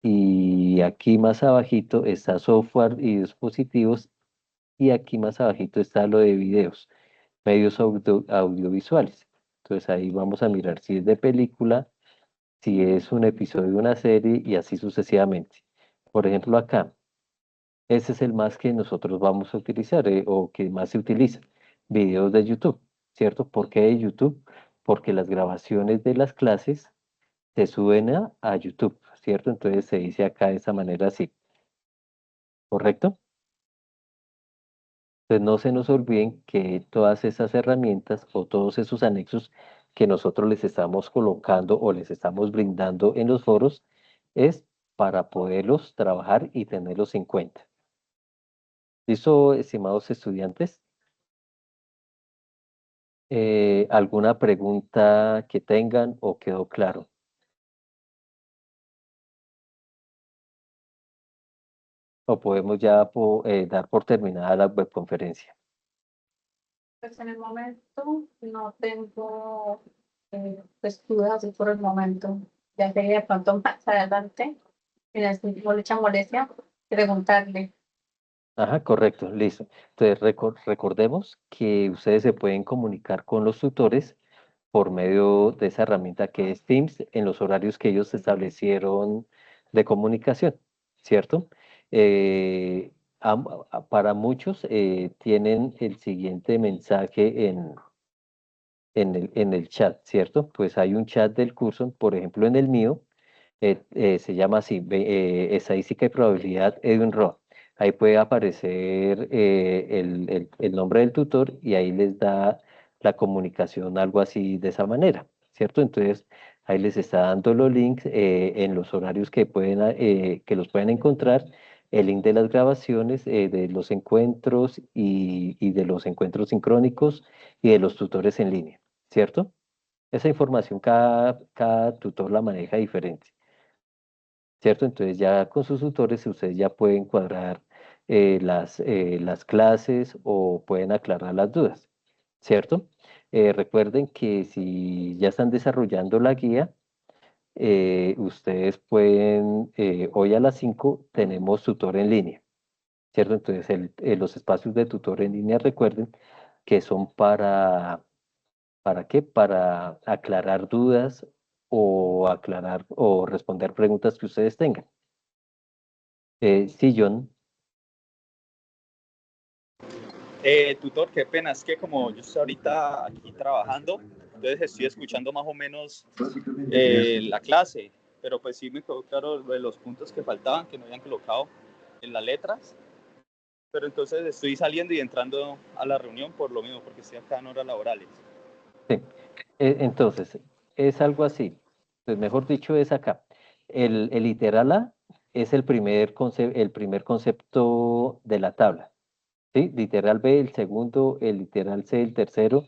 A: y aquí más abajito está software y dispositivos y aquí más abajito está lo de videos, medios audiovisuales. Entonces ahí vamos a mirar si es de película, si es un episodio de una serie y así sucesivamente. Por ejemplo, acá, ese es el más que nosotros vamos a utilizar o que más se utiliza, videos de YouTube, ¿cierto? ¿Por qué de YouTube? Porque las grabaciones de las clases se suben a YouTube, ¿cierto? Entonces se dice acá de esa manera así, ¿correcto? Entonces no se nos olviden que todas esas herramientas o todos esos anexos que nosotros les estamos colocando o les estamos brindando en los foros es para poderlos trabajar y tenerlos en cuenta. ¿Listo, estimados estudiantes? ¿Alguna pregunta que tengan o quedó claro? ¿O podemos ya dar por terminada la webconferencia?
C: Pues en el momento no tengo pues, dudas así por el momento. Ya sería de pronto más adelante, mira, si mucha molestia, preguntarle.
A: Ajá, correcto, listo. Entonces recordemos que ustedes se pueden comunicar con los tutores por medio de esa herramienta que es Teams en los horarios que ellos establecieron de comunicación, ¿cierto? Eh, para muchos tienen el siguiente mensaje en el chat, ¿cierto? Pues hay un chat del curso, por ejemplo, en el mío, se llama así, Estadística y Probabilidad Edwin Roa. Ahí puede aparecer el nombre del tutor y ahí les da la comunicación, algo así de esa manera, ¿cierto? Entonces, ahí les está dando los links en los horarios que que los pueden encontrar, el link de las grabaciones, de los encuentros y de los encuentros sincrónicos y de los tutores en línea, ¿cierto? Esa información cada tutor la maneja diferente. ¿Cierto? Entonces ya con sus tutores ustedes ya pueden cuadrar las clases o pueden aclarar las dudas, ¿cierto? Recuerden que si ya están desarrollando la guía, ustedes pueden, hoy a las 5 tenemos tutor en línea, ¿cierto? Entonces los espacios de tutor en línea recuerden que son ¿para qué? Para aclarar dudas o aclarar o responder preguntas que ustedes tengan. Sí, John.
B: Tutor, qué pena, es que como yo estoy ahorita aquí trabajando, entonces estoy escuchando más o menos la clase, pero pues sí me quedó claro lo de los puntos que faltaban, que no habían colocado en las letras, pero entonces estoy saliendo y entrando a la reunión por lo mismo, porque estoy acá en horas laborales.
A: Sí. Entonces, es algo así. Pues mejor dicho, es acá. El literal A es el primer concepto de la tabla. ¿Sí? Literal B, el segundo, el literal C, el tercero,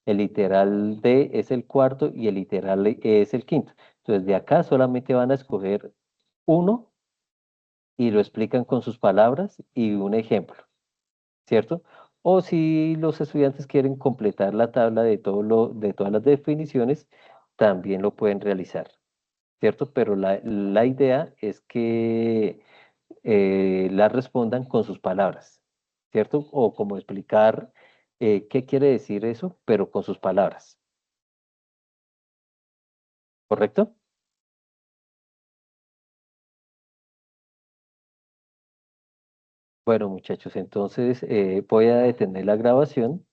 A: el literal D es el cuarto y el literal E es el quinto. Entonces, de acá solamente van a escoger uno y lo explican con sus palabras y un ejemplo, ¿cierto? O si los estudiantes quieren completar la tabla de todas las definiciones, también lo pueden realizar, ¿cierto? Pero la idea es que la respondan con sus palabras, ¿cierto? O como explicar qué quiere decir eso, pero con sus palabras, ¿correcto? Bueno, muchachos, entonces voy a detener la grabación